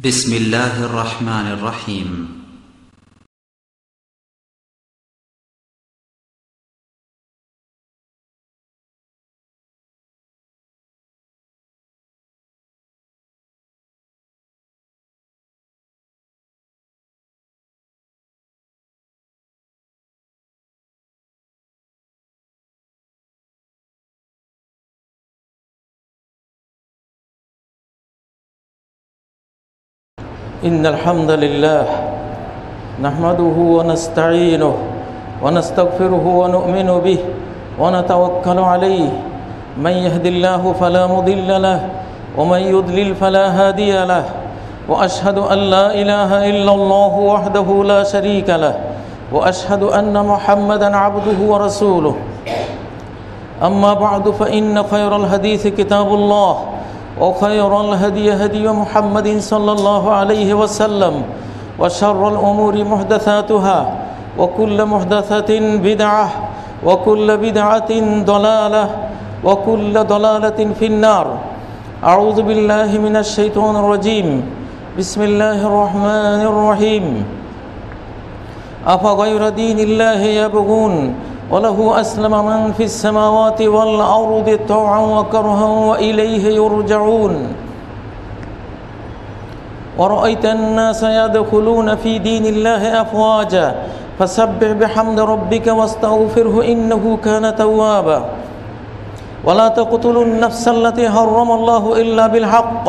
بسم الله الرحمن الرحيم إن الحمد لله نحمده ونستعينه ونستغفره ونؤمن به ونتوكل عليه من يهد الله فلا مضل له ومن يضلل فلا هادي له وأشهد أن لا إله إلا الله وحده لا شريك له وأشهد أن محمدا عبده ورسوله أما بعد فإن خير الحديث كتاب الله وخير الهدي هدي محمد صلى الله عليه وسلم وشر الأمور محدثاتها وكل محدثة بدعة وكل بدعة ضلالة وكل ضلالة في النار أعوذ بالله من الشيطان الرجيم بسم الله الرحمن الرحيم أفغير دين الله يبغون وله أسلم من في السماوات والأرض طوعا وكرها وإليه يرجعون ورأيت الناس يدخلون في دين الله أفواجا فسبح بحمد ربك واستغفره إنه كان توابا ولا تقتلوا النفس التي حرم الله إلا بالحق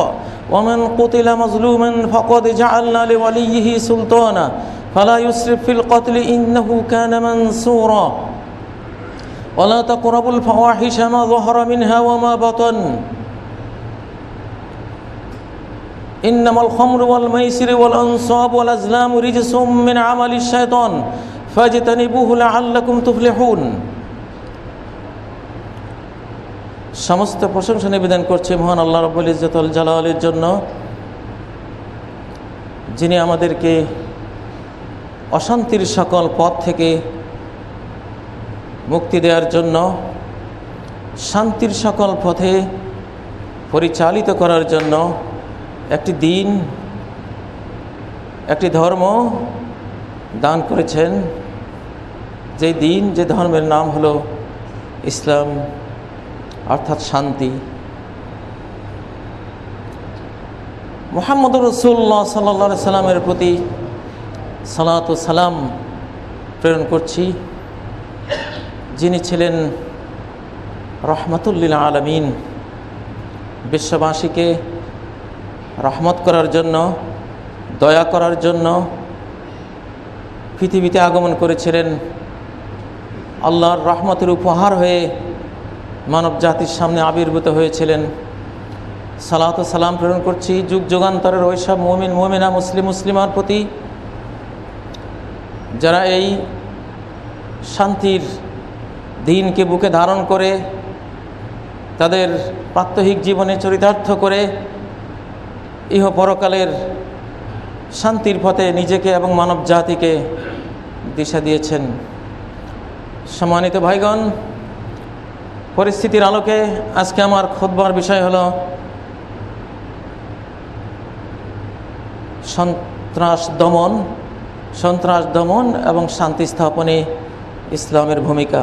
ومن قتل مظلوما فقد جعلنا لوليه سلطانا فلا يسرف في القتل إنه كان منصورا ولا تقربوا الفواحش ما ظهر منها وما بطن إنما الخمر والميسر والأنصاب والأزلام رجس من عمل الشيطان فاجتنبوه لعلكم تفلحون সমস্ত প্রশংসা নিবেদন করছি মহান আল্লাহ রাব্বুল ইজ্জত ওয়াল জালালের জন্য, যিনি আমাদেরকে অশান্তির সকল পথ থেকে মুক্তি দেওয়ার জন্য, শান্তির সকল পথে পরিচালিত করার জন্য একটি দিন, একটি ধর্ম দান করেছেন। যে দিন, যে ধর্মের নাম হলো ইসলাম, অর্থাৎ শান্তি। মুহাম্মদুর রাসূলুল্লাহ সাল্লাল্লাহু আলাইহি সাল্লামের প্রতি সালাত ও সালাম প্রেরণ করছি, যিনি ছিলেন রহমাতুল লিল আলামিন, বিশ্ববাসীকে রহমত করার জন্য, দয়া করার জন্য পৃথিবীতে আগমন করেছিলেন। আল্লাহর রহমতের উপহার হয়ে মানব জাতির সামনে আবির্ভূত হয়েছিলেন। সালাত ও সালাম প্রেরণ করছি যুগ যুগান্তরের ওইসব মুমিন মুমিনা মুসলিমার প্রতি, যারা এই শান্তির দিনকে বুকে ধারণ করে তাদের প্রাত্যহিক জীবনে চরিতার্থ করে ইহ পরকালের শান্তির পথে নিজেকে এবং মানব জাতিকে দিশা দিয়েছেন। সম্মানিত ভাইগণ, পরিস্থিতির আলোকে আজকে আমার খুতবার বিষয় হলো সন্ত্রাস দমন এবং শান্তি স্থাপনে ইসলামের ভূমিকা।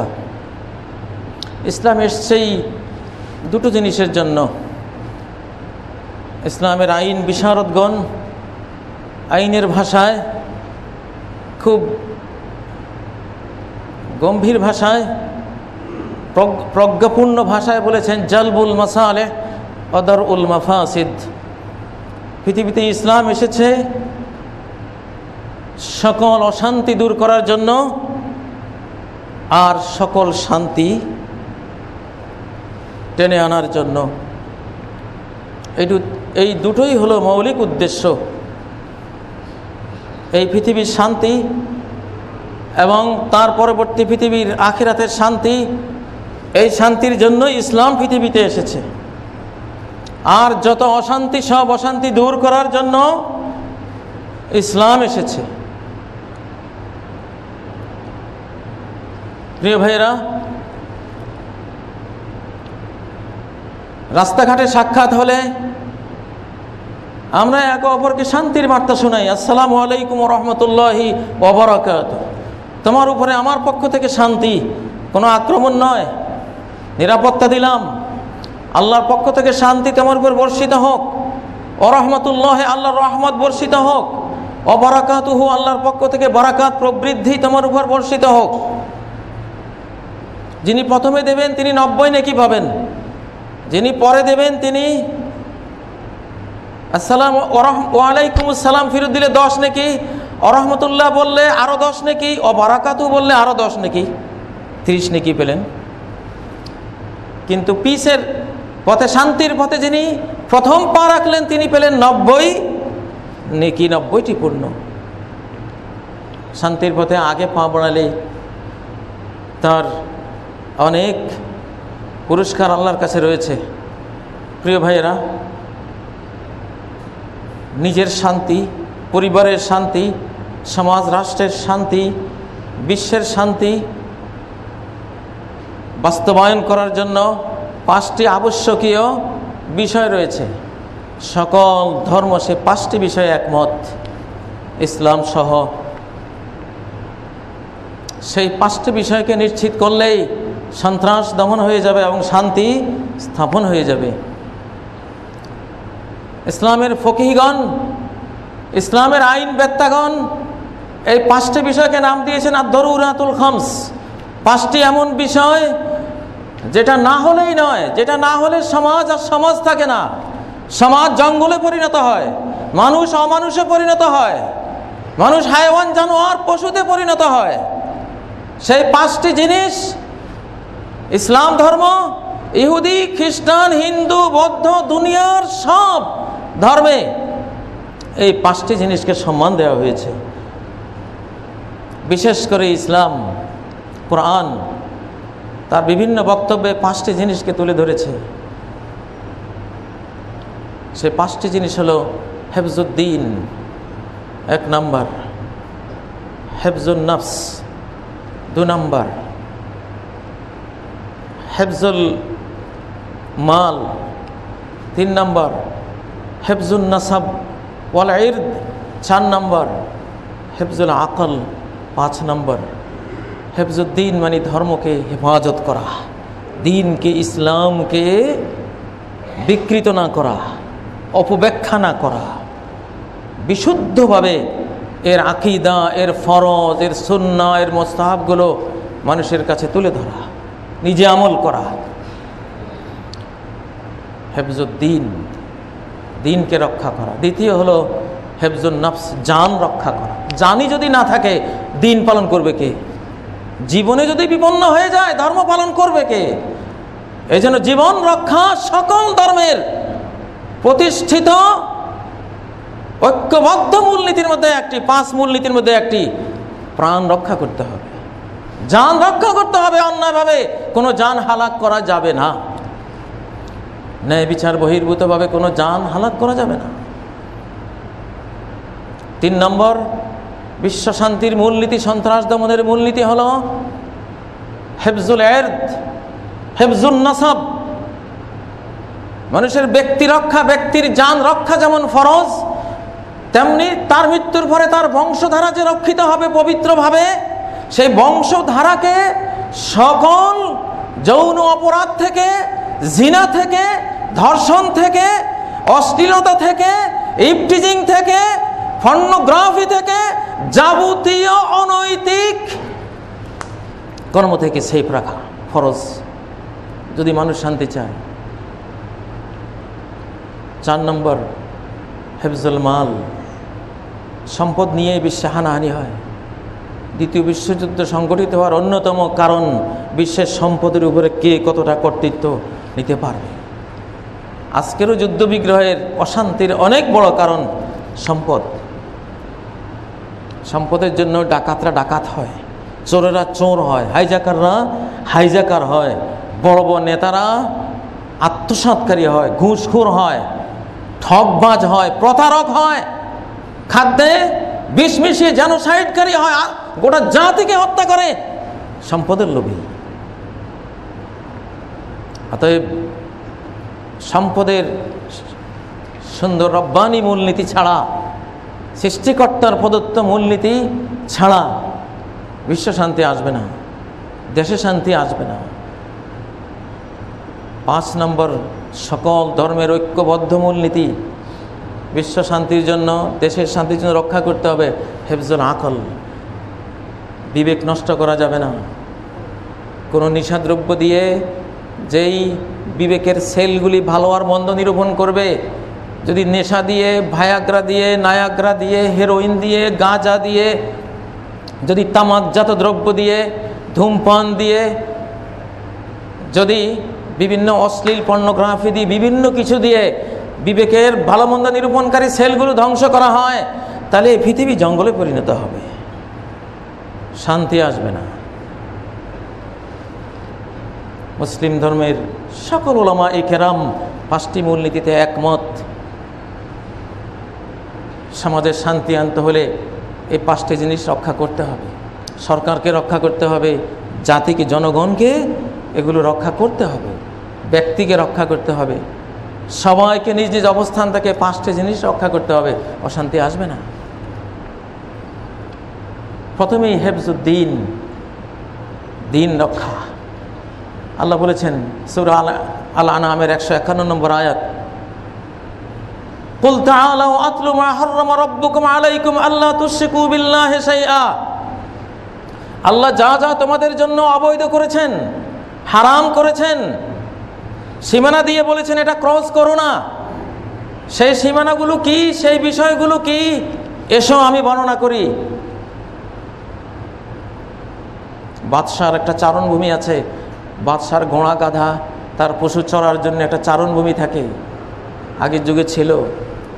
ইসলাম এসছেই দুটো জিনিসের জন্য। ইসলামের আইন বিশারদগণ আইনের ভাষায়, খুব গম্ভীর ভাষায়, প্রজ্ঞাপূর্ণ ভাষায় বলেছেন, জালবুল মাসালেহ ওয়া দারউল মাফাসিদ। পৃথিবীতে ইসলাম এসেছে সকল অশান্তি দূর করার জন্য আর সকল শান্তি টেনে আনার জন্য। এই দুটোই হলো মৌলিক উদ্দেশ্য। এই পৃথিবীর শান্তি এবং তার পরবর্তী পৃথিবীর আখিরাতের শান্তি, এই শান্তির জন্য ইসলাম পৃথিবীতে এসেছে। আর যত অশান্তি, সব অশান্তি দূর করার জন্য ইসলাম এসেছে। প্রিয় ভাইয়েরা, রাস্তাঘাটে সাক্ষাৎ হলে আমরা একে অপরকে শান্তির বার্তা শোনাই, আসসালামু আলাইকুম ওয়া রাহমাতুল্লাহি ওয়া বারাকাতুহু, তোমার উপরে আমার পক্ষ থেকে শান্তি, কোনো আক্রমণ নয়, নিরাপত্তা দিলাম, আল্লাহর পক্ষ থেকে শান্তি তোমার উপর বর্ষিত হোক, ওয়া রাহমাতুল্লাহি আল্লাহর রহমত বর্ষিত হোক, ওয়া বারাকাতুহু আল্লাহর পক্ষ থেকে বারাকাত প্রবৃদ্ধি তোমার উপর বর্ষিত হোক। যিনি প্রথমে দেবেন তিনি 90 নেকি পাবেন, যিনি পরে দেবেন তিনি আসসালাম ওয়া আলাইকুমুস সালাম ফিরত দিলে 10 নেকি, ওয়া রাহমাতুল্লাহ বললে আরো 10 নেকি, ওয়া বারাকাতুহু বললে আরো 10 নেকি, 30 নেকি পেলেন। কিন্তু পিসের পথে, শান্তির পথে যিনি প্রথম পা রাখলেন তিনি পেলেন 90 নেকি, 90টি পূর্ণ। শান্তির পথে আগে পা বাড়ালে তার অনেক পুরস্কার আল্লাহর কাছে রয়েছে। প্রিয় ভাইয়েরা, নিজের শান্তি, পরিবারের শান্তি, সমাজ রাষ্ট্রের শান্তি, বিশ্বের শান্তি বাস্তবায়ন করার জন্য 5টি আবশ্যকীয় বিষয় রয়েছে। সকল ধর্ম সে 5টি বিষয়ে একমত, ইসলাম সহ। সেই 5টি বিষয়কে নিশ্চিত করলেই সন্ত্রাস দমন হয়ে যাবে এবং শান্তি স্থাপন হয়ে যাবে। ইসলামের ফকিহগণ, ইসলামের আইন বেত্তাগণ এই 5টি বিষয়কে নাম দিয়েছেন আদ-দরুরাতুল খামস। 5টি এমন বিষয় যেটা না হলেই নয়, যেটা না হলে সমাজ আর সমাজ থাকে না, সমাজ জঙ্গলে পরিণত হয়, মানুষ অমানুষে পরিণত হয়, মানুষ হায়ওয়ান জানোয়ার পশুতে পরিণত হয়। সেই 5টি জিনিস ইসলাম ধর্ম, ইহুদি, খ্রিস্টান, হিন্দু, বৌদ্ধ, দুনিয়ার সব ধর্মে এই 5টি জিনিসকে সম্মান দেওয়া হয়েছে। বিশেষ করে ইসলাম, কোরআন তার বিভিন্ন বক্তব্যে 5টি জিনিসকে তুলে ধরেছে। সেই 5টি জিনিস হলো হেফজুদ্দিন 1 নম্বর, হেফজুন নফস 2 নম্বর, হেফজুল মাল 3 নম্বর, হেফজুন নাসাব ওয়াল ইরদ 4 নম্বর, হেফজুল আকল 5 নম্বর। হেফজুদ্দিন মানে ধর্মকে হেফাজত করা, দিনকে, ইসলামকে বিকৃত না করা, অপব্যাখ্যা না করা, বিশুদ্ধভাবে এর আকীদা, এর ফরজ, এর সুন্নাহ, এর মুস্তাহাবগুলো মানুষের কাছে তুলে ধরা, নিজে আমল করা। হেফজুদ্দিন, দিনকে রক্ষা করা। দ্বিতীয় হলো হেফজুন নফস, জান রক্ষা করা। জানই যদি না থাকে দিন পালন করবে কে? জীবনে যদি বিপন্ন হয়ে যায় ধর্ম পালন করবে কে? এই জন্য জীবন রক্ষা সকল ধর্মের প্রতিষ্ঠিত ঐক্যবদ্ধ মূলনীতির মধ্যে একটি, 5 মূলনীতির মধ্যে একটি। প্রাণ রক্ষা করতে হবে, জান রক্ষা করতে হবে, অন্যায়ভাবে কোনো জান হালাক করা যাবে না, ন্যায় বিচার বহির্ভূতভাবে কোনো জান হালাক করা যাবে না। 3 নম্বর, বিশ্ব শান্তির মূলনীতি, সন্ত্রাস দমনের মূলনীতি হলো হেফজুল ইরদ, হেফজুন নাসাব। মানুষের ব্যক্তি রক্ষা, ব্যক্তির জান রক্ষা যেমন ফরজ, তেমনি তার মৃত্যুর পরে তার বংশধারা যে রক্ষিত হবে পবিত্রভাবে, সেই বংশধারাকে সকল যৌন অপরাধ থেকে, জিনা থেকে, ধর্ষণ থেকে, অশ্লীলতা থেকে, ইফটিজিং থেকে, পর্নোগ্রাফি থেকে, যাবতীয় অনৈতিক কর্ম থেকে সেফ রাখা ফরজ, যদি মানুষ শান্তি চায়। 4 নম্বর, হেফজুল মাল। সম্পদ নিয়ে বিশ্বে হানাহানি হয়। দ্বিতীয় বিশ্বযুদ্ধ সংগঠিত হওয়ার অন্যতম কারণ বিশ্বের সম্পদের উপরে কে কতটা কর্তৃত্ব নিতে পারবে। আজকেরও যুদ্ধ বিগ্রহের অশান্তির অনেক বড় কারণ সম্পদ। সম্পদের জন্য ডাকাতরা ডাকাত হয়, চোরেরা চোর হয়, হাইজাকাররা হাইজাকার হয়, বড় বড় নেতারা আত্মসাৎকারী হয়, ঘুষখোর হয়, ঠকবাজ হয়, প্রতারক হয়, খাদ্যে বিষ মিশিয়ে জেনোসাইডকারী হয়, গোটা জাতিকে হত্যা করে সম্পদের লোভী। অতএব সম্পদের সুন্দর রব্বানি মূলনীতি ছাড়া, সৃষ্টিকর্তার প্রদত্ত মূলনীতি ছাড়া বিশ্ব শান্তি আসবে না, দেশে শান্তি আসবে না। 5 নম্বর, সকল ধর্মের ঐক্যবদ্ধ মূলনীতি বিশ্ব শান্তির জন্য, দেশের শান্তির জন্য রক্ষা করতে হবে। হেফজুল আকল, বিবেক নষ্ট করা যাবে না। কোনো নিশাদ্রব্য দিয়ে যেই বিবেকের সেলগুলি ভালো আর মন্দ নিরূপণ করবে, যদি নেশা দিয়ে, ভায়াগ্রা দিয়ে, নায়াগ্রা দিয়ে, হেরোইন দিয়ে, গাঁজা দিয়ে, যদি তামাকজাত দ্রব্য দিয়ে, ধূমপান দিয়ে, যদি বিভিন্ন অশ্লীল পর্নোগ্রাফি দিয়ে, বিভিন্ন কিছু দিয়ে বিবেকের ভালো মন্দ নিরূপণকারী সেলগুলো ধ্বংস করা হয়, তাহলে এই পৃথিবী জঙ্গলে পরিণত হবে, শান্তি আসবে না। মুসলিম ধর্মের সকল উলামা কেরাম 5টি মূলনীতিতে একমত। সমাজের শান্তি আনতে হলে এই 5টি জিনিস রক্ষা করতে হবে। সরকারকে রক্ষা করতে হবে, জাতিকে, জনগণকে এগুলো রক্ষা করতে হবে, ব্যক্তিকে রক্ষা করতে হবে, সবাইকে নিজ নিজ অবস্থান থেকে 5টি জিনিস রক্ষা করতে হবে, অশান্তি আসবে না। প্রথমেই হেফজুদ্দিন, দিন রক্ষা। আল্লাহ বলেছেন সূরা আল আনআমের 151 নম্বর আয়াত, কুল তাআলাউ আতলু মা হাররামা রাব্বুকুম আলাইকুম আল্লা তুশরিকু বিল্লাহি শাইআ। আল্লাহ যা যা তোমাদের জন্য অবৈধ করেছেন, হারাম করেছেন, সীমানা দিয়ে বলেছেন এটা ক্রস করো না, সেই সীমানাগুলো কি, সেই বিষয়গুলো কি, এসো আমি বর্ণনা করি। বাদশার একটা চারণভূমি আছে, বাদশার ঘোড়া গাধা তার পশু চড়ার জন্য একটা চারণভূমি থাকে। আগের যুগে ছিল,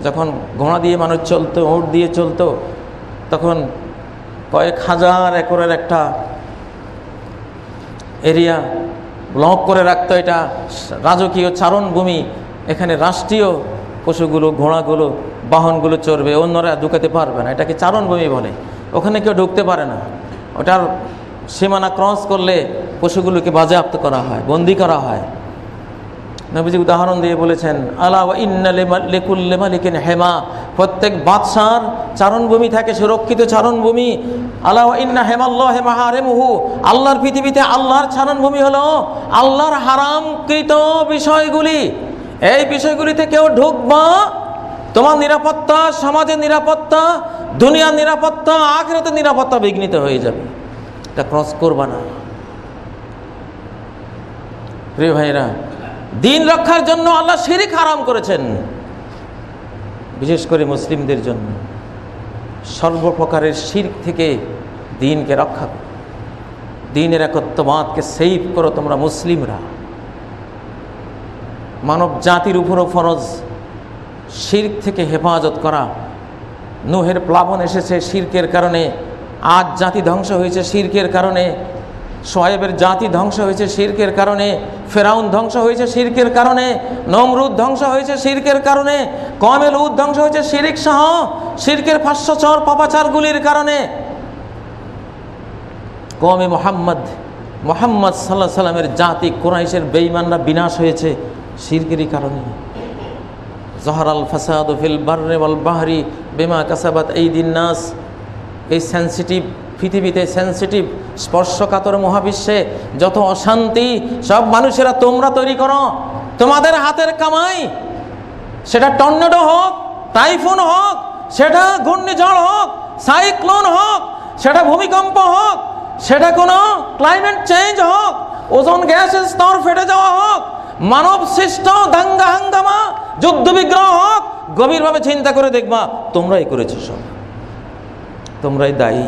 যখন ঘোড়া দিয়ে মানুষ চলতো, উট দিয়ে চলতো, তখন কয়েক হাজার একরের একটা এরিয়া ব্লক করে রাখতো, এটা রাজকীয় চারণভূমি। এখানে রাষ্ট্রীয় পশুগুলো, ঘোড়াগুলো, বাহনগুলো চড়বে, অন্যরা ঢুকাতে পারবে না, এটাকে চারণভূমি বলে। ওখানে কেউ ঢুকতে পারে না। ওটার সীমানা ক্রস করলে পশুগুলোকে বাজেয়াপ্ত করা হয়, বন্দি করা হয়। নবীজি উদাহরণ দিয়ে বলেছেন, আলা ওয়া ইন্না লিকুল্লি মালিকিন হেমা, প্রত্যেক বাদশার চারণভূমি থাকে, সুরক্ষিত চারণভূমি। আলা ওয়া ইন্না হেমাল্লাহি মাহারিমুহু, আল্লাহর পৃথিবীতে আল্লাহর চারণভূমি হলো আল্লাহর হারামকৃত বিষয়গুলি। এই বিষয়গুলিতে কেউ ঢুকবা, তোমার নিরাপত্তা, সমাজের নিরাপত্তা, দুনিয়ার নিরাপত্তা, আখিরাতের নিরাপত্তা বিঘ্নিত হয়ে যাবে। এটা ক্রস করবা না। প্রিয় ভাইরা, দিন রক্ষার জন্য আল্লাহ শিরক হারাম করেছেন, বিশেষ করে মুসলিমদের জন্য। সর্বপ্রকারের শিরক থেকে দিনকে রক্ষা করো, দিনের একত্ববাদকে সেভ করো তোমরা মুসলিমরা। মানব জাতির উপরও ফরজ শিরক থেকে হেফাজত করা। নূহের প্লাবন এসেছে শিরকের কারণে, আজ জাতি ধ্বংস হয়েছে শিরকের কারণে, শোয়েবের জাতি ধ্বংস হয়েছে শিরকের কারণে, ফেরাউন ধ্বংস হয়েছে শিরকের কারণে, নমরুদ ধ্বংস হয়েছে শিরকের কারণে, কওমে লূত ধ্বংস হয়েছে শিরক সহ শিরকের ফাঁস্যচর পাপাচারগুলির কারণে। কওমে মুহাম্মদ সাল্লাল্লাহু আলাইহি সাল্লামের জাতি কুরাইশের বেঈমানরা বিনাশ হয়েছে শিরকেরই কারণে। যহরাল ফাসাদু ফিল বাররি ওয়াল বাহরি বিমা কাসাবাত আইদিন নাস। এই সেন্সিটিভ পৃথিবীতে, সেন্সিটিভ স্পর্শকাতর মহাবিশ্বে যত অশান্তি সব মানুষেরা তোমরা তৈরি করো, তোমাদের হাতের কামাই। সেটা টর্নেডো হোক, টাইফুন হোক, সেটা ঘূর্ণিঝড় হোক, সাইক্লোন হোক, সেটা ভূমিকম্প হোক, সেটা কোনো ক্লাইমেট চেঞ্জ হোক, ওজোন গ্যাসের স্তর ফেটে যাওয়া হোক, মানব সৃষ্ট দাঙ্গা হাঙ্গামা, যুদ্ধ বিগ্রহ হোক, গভীরভাবে চিন্তা করে দেখবা তোমরাই করেছো, সব তোমরাই দায়ী।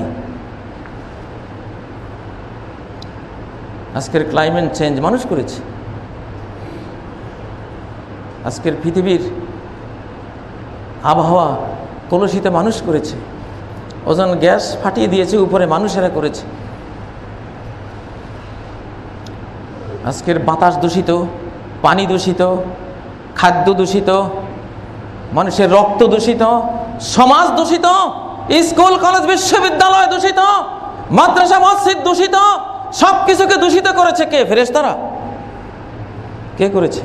আজকের ক্লাইমেট চেঞ্জ মানুষ করেছে। আজকের পৃথিবীর আবহাওয়া কলুষিত মানুষ করেছে। ওজোন গ্যাস ফাটিয়ে দিয়েছে উপরে, মানুষেরা করেছে। আজকের বাতাস দূষিত, পানি দূষিত, খাদ্য দূষিত, মানুষের রক্ত দূষিত, সমাজ দূষিত, স্কুল কলেজ বিশ্ববিদ্যালয় দূষিত, মাদ্রাসা মসজিদ দূষিত। সব কিছুকে দূষিত করেছে কে? ফেরেশতারা। কে করেছে?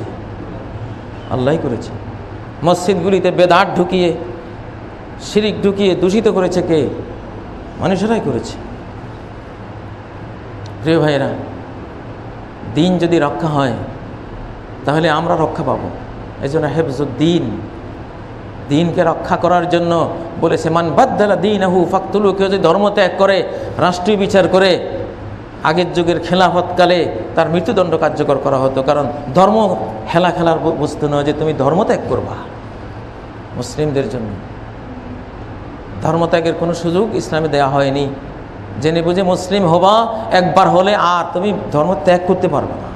আল্লাহই করেছে। মসজিদগুলিতে বেদাত ঢুকিয়ে, শিরিক ঢুকিয়ে দূষিত করেছে কে? মানুষেরাই করেছে। প্রিয় ভাইয়েরা, দিন যদি রক্ষা হয় তাহলে আমরা রক্ষা পাবো। এই জন্য হেফজুদ্দিন, দিনকে রক্ষা করার জন্য বলেছে মান বাদ্দালা দীনাহু ফাকতুলু, কেউ যদি ধর্ম ত্যাগ করে, রাষ্ট্রীয় বিচার করে, আগের যুগের খেলাফতকালে তার মৃত্যুদণ্ড কার্যকর করা হতো। কারণ ধর্ম খেলার বস্তু নয় যে তুমি ধর্ম ত্যাগ করবা। মুসলিমদের জন্য ধর্মত্যাগের কোনো সুযোগ ইসলামে দেওয়া হয়নি। জেনে বুঝে মুসলিম হবা, একবার হলে আর তুমি ধর্ম ত্যাগ করতে পারবে না।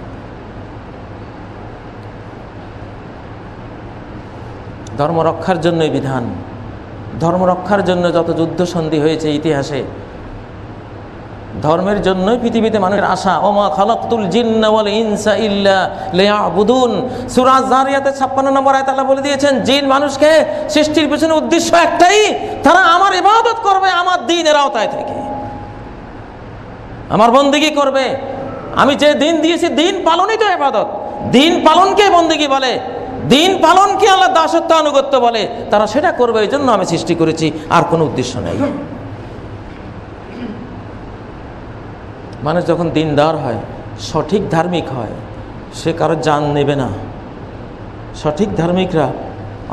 ধর্ম রক্ষার জন্যই বিধান। ধর্ম রক্ষার জন্য যত যুদ্ধ সন্ধি হয়েছে ইতিহাসে, ধর্মের জন্যই পৃথিবীতে মানুষের আশা। ওমা খালাকতুল জিন্না ওয়াল ইনসা ইল্লা লিয়াবুদুন, সূরা যারিয়াতে 56 নম্বর আয়াতে আল্লাহ বলে দিয়েছেন, জিন মানুষকে সৃষ্টির পেছনে উদ্দেশ্য একটাই, তারা আমার ইবাদত করবে, আমার দ্বীনের আওতায় থেকে আমার বন্দেগী করবে। আমি যে দিন দিয়েছি, দিন পালনই তো ইবাদত। দিন পালনকে বন্দেগী বলে, দিন পালনকে আল্লাহ দাসত্ব আনুগত্য বলে। তারা সেটা করবে, এই জন্য আমি সৃষ্টি করেছি, আর কোনো উদ্দেশ্য নেই। মানুষ যখন দিনদার হয়, সঠিক ধার্মিক হয়, সে কারো জান নেবে না। সঠিক ধার্মিকরা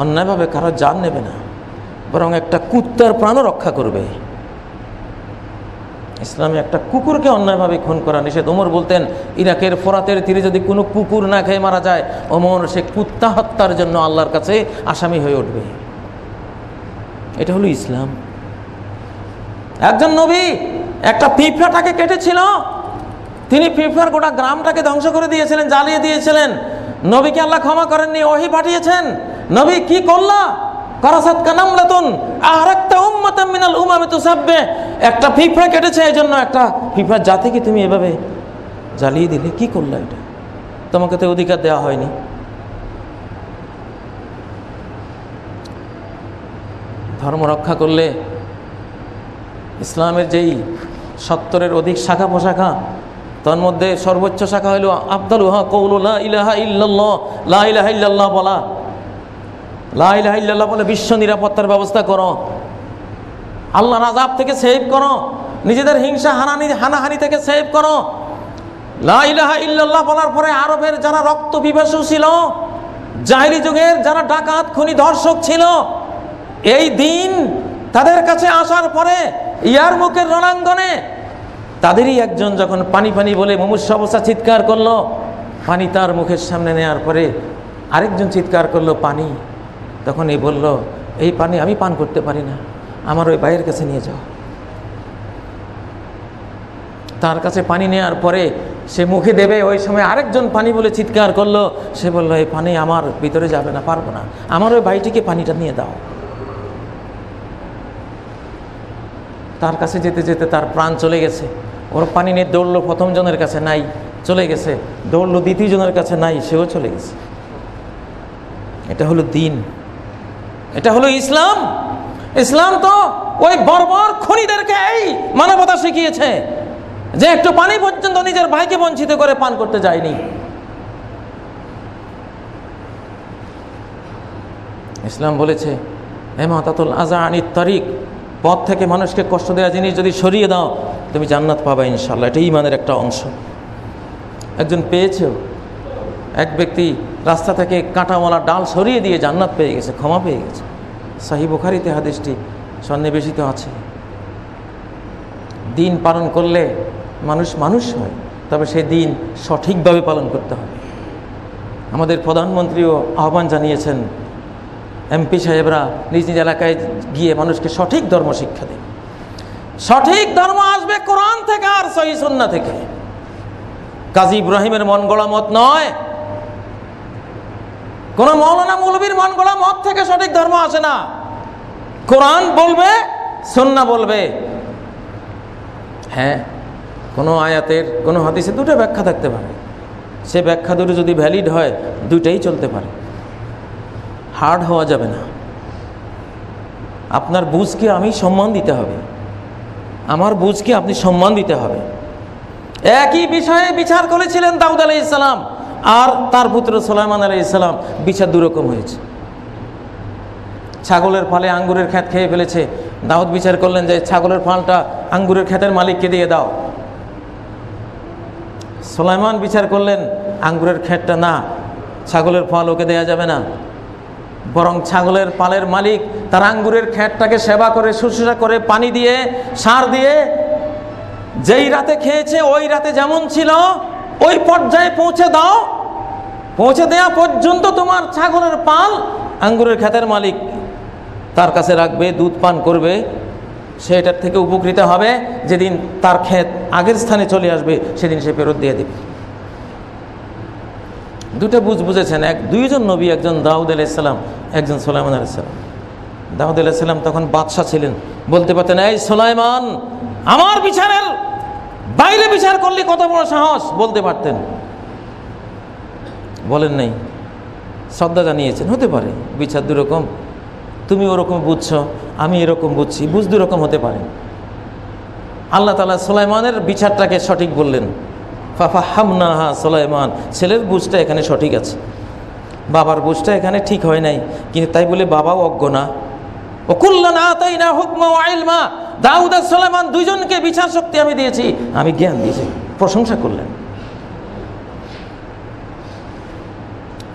অন্যায়ভাবে কারো জান নেবে না, বরং একটা কুত্তার প্রাণও রক্ষা করবে। ইসলামে একটা কুকুরকে অন্যায়ভাবে খুন করা নিষেধ। ওমর বলতেন, ইরাকের ফোরাতের তীরে যদি কোনো কুকুর না খেয়ে মারা যায়, ওমর সে কুত্তা হত্যার জন্য আল্লাহর কাছে আসামি হয়ে উঠবে। এটা হলো ইসলাম। একজন নবী একটা পিঁপড়াটাকে কেটেছিল, তিনি পিঁপড়ার গোটা গ্রামটাকে ধ্বংস করে দিয়েছিলেন, জ্বালিয়ে দিয়েছিলেন। নবীকে আল্লাহ ক্ষমা করেননি, ওহী পাঠিয়েছেন। নবী কি করলা? কারাসাত কানামলাতুন আহরাকতা উম্মাতাম মিনাল উমামি তুসাব্বিহ, একটা পিঁপড়া কেটেছে, এই জন্য একটা পিঁপড়ার জাতিকে তুমি এভাবে জ্বালিয়ে দিলে, কি করলা? এটা তোমাকে তো অধিকার দেওয়া হয়নি। ধর্ম রক্ষা করলে ইসলামের যেই 70-এর অধিক শাখা প্রশাখা, তার মধ্যে সর্বোচ্চ শাখা হইল আফদালুহা কওলু লা ইলাহা ইল্লাল্লাহ, লা ইলাহা ইল্লাল্লাহ বলা। লা ইলাহা ইল্লাল্লাহ বলে বিশ্ব নিরাপত্তার ব্যবস্থা করো, আল্লাহর আযাব থেকে সেভ করো, নিজেদের হিংসা হানাহানি থেকে সেভ করো। লা ইলাহা ইল্লাল্লাহ বলার পরে আরবের যারা রক্ত পিপাসু ছিল, জাহেলি যুগের যারা ডাকাত খুনি ধর্ষক ছিল, এই দিন তাদের কাছে আসার পরে ইয়ারমুকের রণাঙ্গনে তাদেরই একজন যখন পানি পানি বলে মুমূর্ষ অবস্থা চিৎকার করলো, পানি তার মুখের সামনে নেওয়ার পরে আরেকজন চিৎকার করলো পানি। তখন এই বলল, এই পানি আমি পান করতে পারি না, আমার ওই ভাইয়ের কাছে নিয়ে যাও। তার কাছে পানি নেওয়ার পরে সে মুখে দেবে, ওই সময় আরেকজন পানি বলে চিৎকার করলো। সে বলল, এই পানি আমার ভিতরে যাবে না, পারবো না, আমার ওই ভাইটিকে পানিটা নিয়ে দাও। তার কাছে যেতে যেতে তার প্রাণ চলে গেছে। ওর পানি নিয়ে দৌড়লো প্রথম জনের কাছে, নাই, চলে গেছে। দৌড়লো দ্বিতীয় জনের কাছে, নাই, সেও চলে গেছে। এটা হলো দিন, এটা হলো ইসলাম। ইসলাম তো ওই বর্বর খুনিদেরকে এই মানবতা শিখিয়েছে যে একটু পানি পর্যন্ত নিজের ভাইকে বঞ্চিত করে পান করতে যায়নি। ইসলাম বলেছে, ইমাতাতুল আযা আনিত তারিক, পথ থেকে মানুষকে কষ্ট দেওয়া জিনিস যদি সরিয়ে দাও, তুমি জান্নাত পাবে ইনশাআল্লাহ। এটা ঈমানের একটা অংশ। একজন পেয়েছেও, এক ব্যক্তি রাস্তা থেকে কাঁটাওয়ালা ডাল সরিয়ে দিয়ে জান্নাত পেয়ে গেছে, ক্ষমা পেয়ে গেছে। সহিহ বুখারীতে হাদিসটি সন্নিবেশিত আছে। দিন পালন করলে মানুষ হয়, তবে সেই দিন সঠিকভাবে পালন করতে হবে। আমাদের প্রধানমন্ত্রীও আহ্বান জানিয়েছেন, এমপি সাহেবরা নিজ নিজ এলাকায় গিয়ে মানুষকে সঠিক ধর্ম শিক্ষা দেন। সঠিক ধর্ম আসবে কোরআন থেকে আর সহিহ সুন্নাহ থেকে। কাজী ইব্রাহিমের মন গড়া মত নয়, কোন মৌলানা মৌলবীর মন গড়া মত থেকে সঠিক ধর্ম আসে না। কোরআন বলবে, সুন্নাহ বলবে। হ্যাঁ, কোনো আয়াতের কোনো হাদিসে দুটো ব্যাখ্যা থাকতে পারে, সে ব্যাখ্যা দুটো যদি ভ্যালিড হয়, দুইটাই চলতে পারে, হার্ড হওয়া যাবে না। আপনার বুঝকে আমি সম্মান দিতে হবে, আমার বুঝকে আপনি সম্মান দিতে হবে। একই বিষয়ে বিচার করেছিলেন দাউদ আলাইহিস সালাম আর তার পুত্র সুলাইমান আলাইহিস সালাম, বিচার দুরকম হয়েছে। ছাগলের ফালে আঙ্গুরের ক্ষেত খেয়ে ফেলেছে। দাউদ বিচার করলেন যে ছাগলের ফালটা আঙ্গুরের ক্ষেতের মালিককে দিয়ে দাও। সুলাইমান বিচার করলেন আঙ্গুরের ক্ষেতটা না, ছাগলের ফল ওকে দেয়া যাবে না, বরং ছাগলের পালের মালিক তার আঙ্গুরের ক্ষেতটাকে সেবা করে, শুশ্রূষা করে, পানি দিয়ে, সার দিয়ে যেই রাতে খেয়েছে ওই রাতে যেমন ছিল ওই পর্যায়ে পৌঁছে দাও। পৌঁছে দেওয়া পর্যন্ত তোমার ছাগলের পাল আঙ্গুরের ক্ষেতের মালিক তার কাছে রাখবে, দুধ পান করবে, সে এটার থেকে উপকৃত হবে। যেদিন তার ক্ষেত আগের স্থানে চলে আসবে সেদিন সে ফেরত দিয়ে দেবে। দুটো বুঝেছেন, দুইজন নবী, একজন দাউদ আলাইহিস সালাম, একজন সুলাইমান আলাইহিস সালাম। দাউদ আলাইহিস সালাম তখন বাদশা ছিলেন, বলতে পারতেন এই সুলাইমান আমার বিচারের বাইরে বিচার করলে কত বড় সাহস, বলতে পারতেন, বলেন নাই, শ্রদ্ধা জানিয়েছেন। হতে পারে বিচার দুরকম, তুমি ওরকম বুঝছো, আমি এরকম বুঝছি, বুঝ দুরকম হতে পারে। আল্লাহ তাআলা সুলাইমানের বিচারটাকে সঠিক বললেন, ফাফাহামনাহা সুলাইমান, ছেলের বুঝটা এখানে সঠিক আছে, বাবার বুঝটা এখানে ঠিক হয় নাই, কিন্তু তাই বলে বাবাও অজ্ঞ না। ওয়াকুল্লান আতাইনা হুকমা ওয়া ইলমা, দাউদ আর সুলাইমান দুইজনকে বিচার শক্তি আমি দিয়েছি, আমি জ্ঞান দিয়েছি, প্রশংসা করলেন।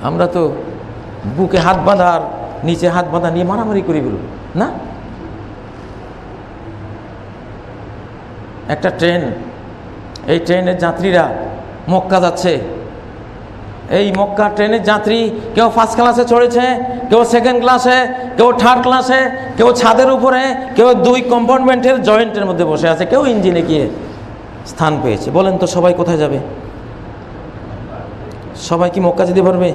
আমরা তো বুকে হাত বাঁধা আর নিচে হাত বাঁধা নিয়ে মারামারি করি বলুন না। একটা ট্রেন, এই ট্রেনের যাত্রীরা মক্কা যাচ্ছে, এই মক্কা ট্রেনের যাত্রী কেউ ফার্স্ট ক্লাসে চড়েছে, কেউ সেকেন্ড ক্লাসে, কেউ থার্ড ক্লাসে, কেউ ছাদের উপরে, কেউ দুই কম্পার্টমেন্টের জয়েন্টের মধ্যে বসে আছে, কেউ ইঞ্জিনে গিয়ে স্থান পেয়েছে। বলেন তো সবাই কোথায় যাবে? সবাই কি মক্কা যেতে পারবে?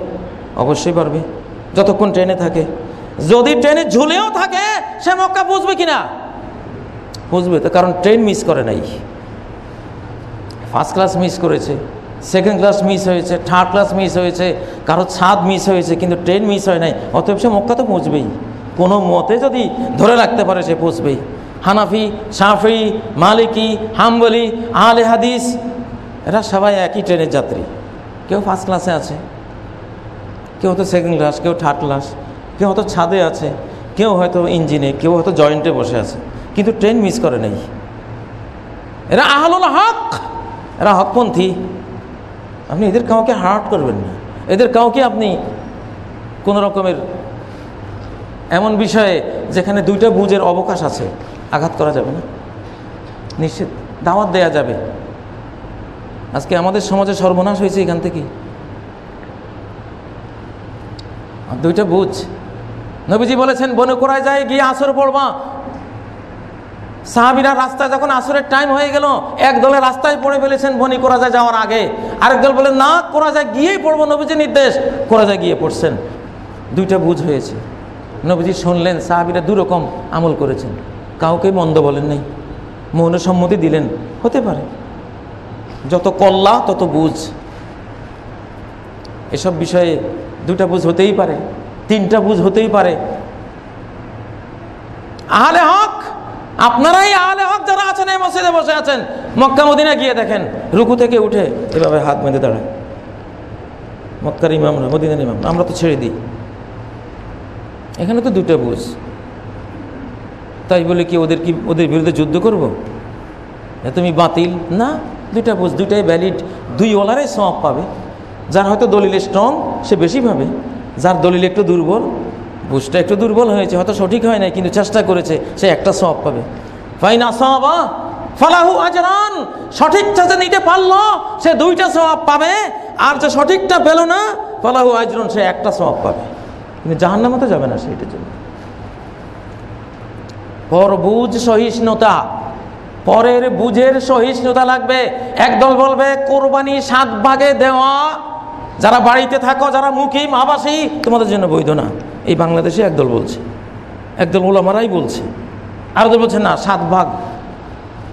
অবশ্যই পারবে, যতক্ষণ ট্রেনে থাকে। যদি ট্রেনে ঝুলেও থাকে সে মক্কা বুঝবে কিনা? বুঝবে তো, কারণ ট্রেন মিস করে নাই। ফার্স্ট ক্লাস মিস করেছে, সেকেন্ড ক্লাস মিস হয়েছে, থার্ড ক্লাস মিস হয়েছে, কারো ছাদ মিস হয়েছে, কিন্তু ট্রেন মিস হয় নাই। অতএব সে মক্কা তো পৌঁছবেই, কোনো মতে যদি ধরে রাখতে পারে সে পৌঁছবেই। হানাফি, শাফি, মালিকি, হাম্বলি, আহলে হাদিস এরা সবাই একই ট্রেনের যাত্রী। কেউ ফার্স্ট ক্লাসে আছে, কেউ হয়তো সেকেন্ড ক্লাস, কেউ থার্ড ক্লাস, কেউ হয়তো ছাদে আছে, কেউ হয়তো ইঞ্জিনে, কেউ হয়তো জয়েন্টে বসে আছে, কিন্তু ট্রেন মিস করে নাই। এরা আহলুল হক, এরা হকপন্থী। আপনি এদের কাউকে হার্ট করবেন না, এদের কাউকে আপনি কোনো রকমের এমন বিষয়ে যেখানে দুইটা বুঝের অবকাশ আছে আঘাত করা যাবে না, নিশ্চিত দাওয়াত দেয়া যাবে। আজকে আমাদের সমাজে সর্বনাশ হয়েছে এখান থেকে। দুইটা বুঝ, নবীজি বলেছেন বনু কুরাইজায় গিয়ে আসর পড়বা। সাহাবীরা রাস্তায় যখন আসরের টাইম হয়ে গেল, এক দলে রাস্তায় পড়ে ফেলেছেন বনি কুরাইজায় যাওয়ার আগে, আরেক দল বলে না কুরাইজায় গিয়েই পড়বো, নবীজি নির্দেশ, কুরাইজায় গিয়ে পড়ছেন। দুইটা বুঝ হয়েছে। নবীজি শুনলেন, সাহাবীরা দুরকম আমল করেছেন, কাউকে মন্দ বলেন নাই, মৌন সম্মতি দিলেন। হতে পারে, যত কল্লা তত বুঝ। এসব বিষয়ে দুটা বুঝ হতেই পারে, তিনটা বুঝ হতেই পারে। আহলে হক, আপনারাই আহলে হক যারা আছেন এই মসজিদে বসে আছেন, মক্কা মদিনা গিয়ে দেখেন, রুকু থেকে উঠে এভাবে হাত বেঁধে দাঁড়ায়। মক্কার ইমামরা, মদিনার ইমাম, আমরা তো ছেড়ে দিই। এখানে তো দুটা বুঝ, তাই বলে কি ওদের বিরুদ্ধে যুদ্ধ করব? তুমি বাতিল না, দুইটা বুঝ, দুইটাই ভ্যালিড, দুই ওলারে সওয়াব পাবে। যার হয়তো দলিল স্ট্রং সে বেশি পাবে, যার দলিল একটু দুর্বল, বুঝটা একটু দুর্বল হয়েছে, হয়তো সঠিক হয় নাই কিন্তু চেষ্টা করেছে, সে একটা সওয়াব পাবে। ফাইন আসাবা ফালাহু আজরান, সঠিকটা যে নিতে পারলো সে দুইটা সওয়াব পাবে, আর যে সঠিকটা পেল না ফালাহু আজরুন, সে একটা সওয়াব পাবে, কিন্তু জাহান্নামে তো যাবে না সেইটার জন্য। পরবুঝ সহিষ্ণুতা, পরের বুঝের সহিষ্ণুতা লাগবে। একদল বলবে কোরবানি 7 ভাগে দেওয়া, যারা বাড়িতে থাকো, যারা মুকিম আবাসী, তোমাদের জন্য বৈধ না। এই বাংলাদেশে একদল বলছে, একদল ওলামারাই বলছে, আর দল বলছে না, 7 ভাগ,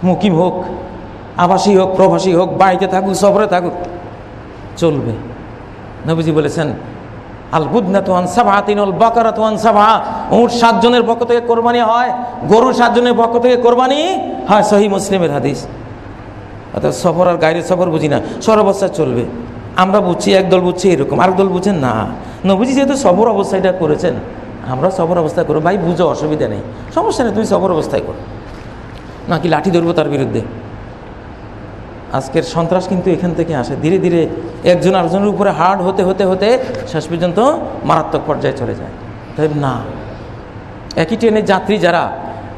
মুকিম হোক, আবাসী হোক, প্রবাসী হোক, বাড়িতে থাকুক, সফরে থাকুক, চলবে। নবীজি বলেছেন আল বুদনাতু আন সাবআতিন ওয়াল বাকারাতু আন সাবআ, উট 7 জনের পক্ষ থেকে কোরবানি হয়, গরু 7 জনের পক্ষ থেকে কোরবানি হয়, সহিহ মুসলিমের হাদিস। অর্থাৎ সফর আর গায়ের সফর বুঝি না, সর্বাবস্থায় চলবে। আমরা বুঝছি, একদল বুঝছি এরকম, আরেক দল বুঝছেন না, নবীজি যেহেতু সফর অবস্থাটা করেছেন, আমরা সবর অবস্থায় করবো। ভাই বুঝো, অসুবিধা নেই, সমস্যা নেই, তুমি সবর অবস্থায় করো, নাকি লাঠি ধরবো তার বিরুদ্ধে। আজকের সন্ত্রাস কিন্তু এখান থেকে আসে, ধীরে ধীরে একজন আরেকজনের উপরে হার্ড হতে হতে হতে শেষ পর্যন্ত মারাত্মক পর্যায়ে চলে যায়। তাই না, একই ট্রেনের যাত্রী যারা,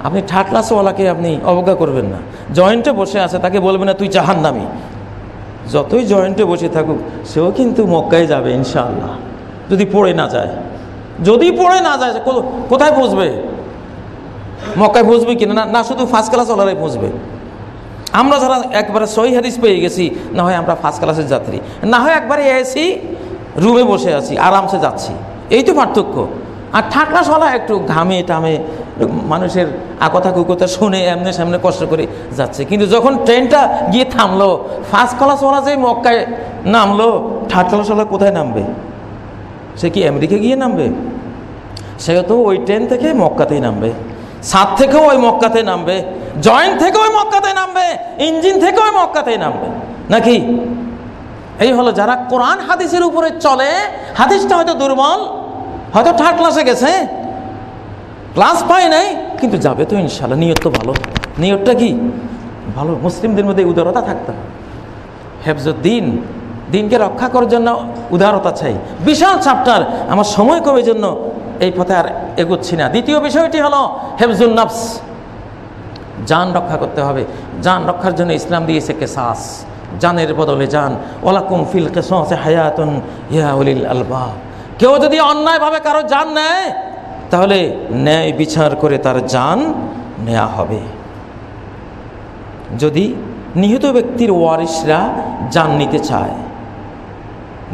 আপনি থার্ড ক্লাসওয়ালাকে আপনি অবজ্ঞা করবেন না। জয়েন্টে বসে আছে তাকে বলবেন না তুই জাহান্নামী। যতই জয়েন্টে বসে থাকুক সেও কিন্তু মক্কায় যাবে ইনশাআল্লাহ, যদি পড়ে না যায়। যদি পড়ে না যায় কোথায় পৌঁছবে? মক্কায় পৌঁছবে কিনা? না শুধু ফার্স্ট ক্লাসওয়ালারাই পৌঁছবে। আমরা যারা একবারে সহিহ হাদিস পেয়ে গেছি, না হয় আমরা ফার্স্ট ক্লাসের যাত্রী, না হয় একবারে এসি রুমে বসে আছি, আরামসে যাচ্ছি, এই তো পার্থক্য। আর থার্ড ক্লাসওয়ালা একটু ঘামে টামে মানুষের আকথা কুকথা শুনে এমনি সামনে কষ্ট করে যাচ্ছে। কিন্তু যখন ট্রেনটা গিয়ে থামলো, ফার্স্ট ক্লাসওয়ালা যে মক্কায় নামলো, থার্ড ক্লাসওয়ালা কোথায় নামবে? সে কি আমেরিকা গিয়ে নামবে? সে তো ওই ট্রেন থেকে মক্কাতেই নামবে, সাত থেকেও ওই মক্কাতে নামবে, জয়েন্ট থেকে ওই মক্কাতে নামবে, ইঞ্জিন থেকে ওই মক্কাতেই নামবে, নাকি? এই হলো যারা কোরআন হাদিসের উপরে চলে। হাদিসটা হয়তো দুর্বল, হয়তো থার্ড ক্লাসে গেছে, ক্লাস পায় নাই, কিন্তু যাবে তো ইনশাল্লাহ। নিয়ত তো ভালো। নিয়তটা কি ভালো? মুসলিমদের মধ্যে উদারতা থাকতে হবে। হেফজুদ্দিন, দিনকে রক্ষা করার জন্য উদারতা চাই। বিশাল চ্যাপ্টার, আমার সময় কমের জন্য এই পথে আর এগোচ্ছি না। দ্বিতীয় বিষয়টি হলো হেফজুন নফস, জান রক্ষা করতে হবে। জান রক্ষার জন্য ইসলাম দিয়েছে কিসাস, জানের বদলে জান। ওয়ালাকুম ফিল কিসাসি হায়াতুন ইয়া উলিল আলবাব। কেউ যদি অন্যায়ভাবে কারো জান নেয়, তাহলে ন্যায় বিচার করে তার জান নেওয়া হবে। যদি নিহত ব্যক্তির ওয়ারিসরা জান নিতে চায়,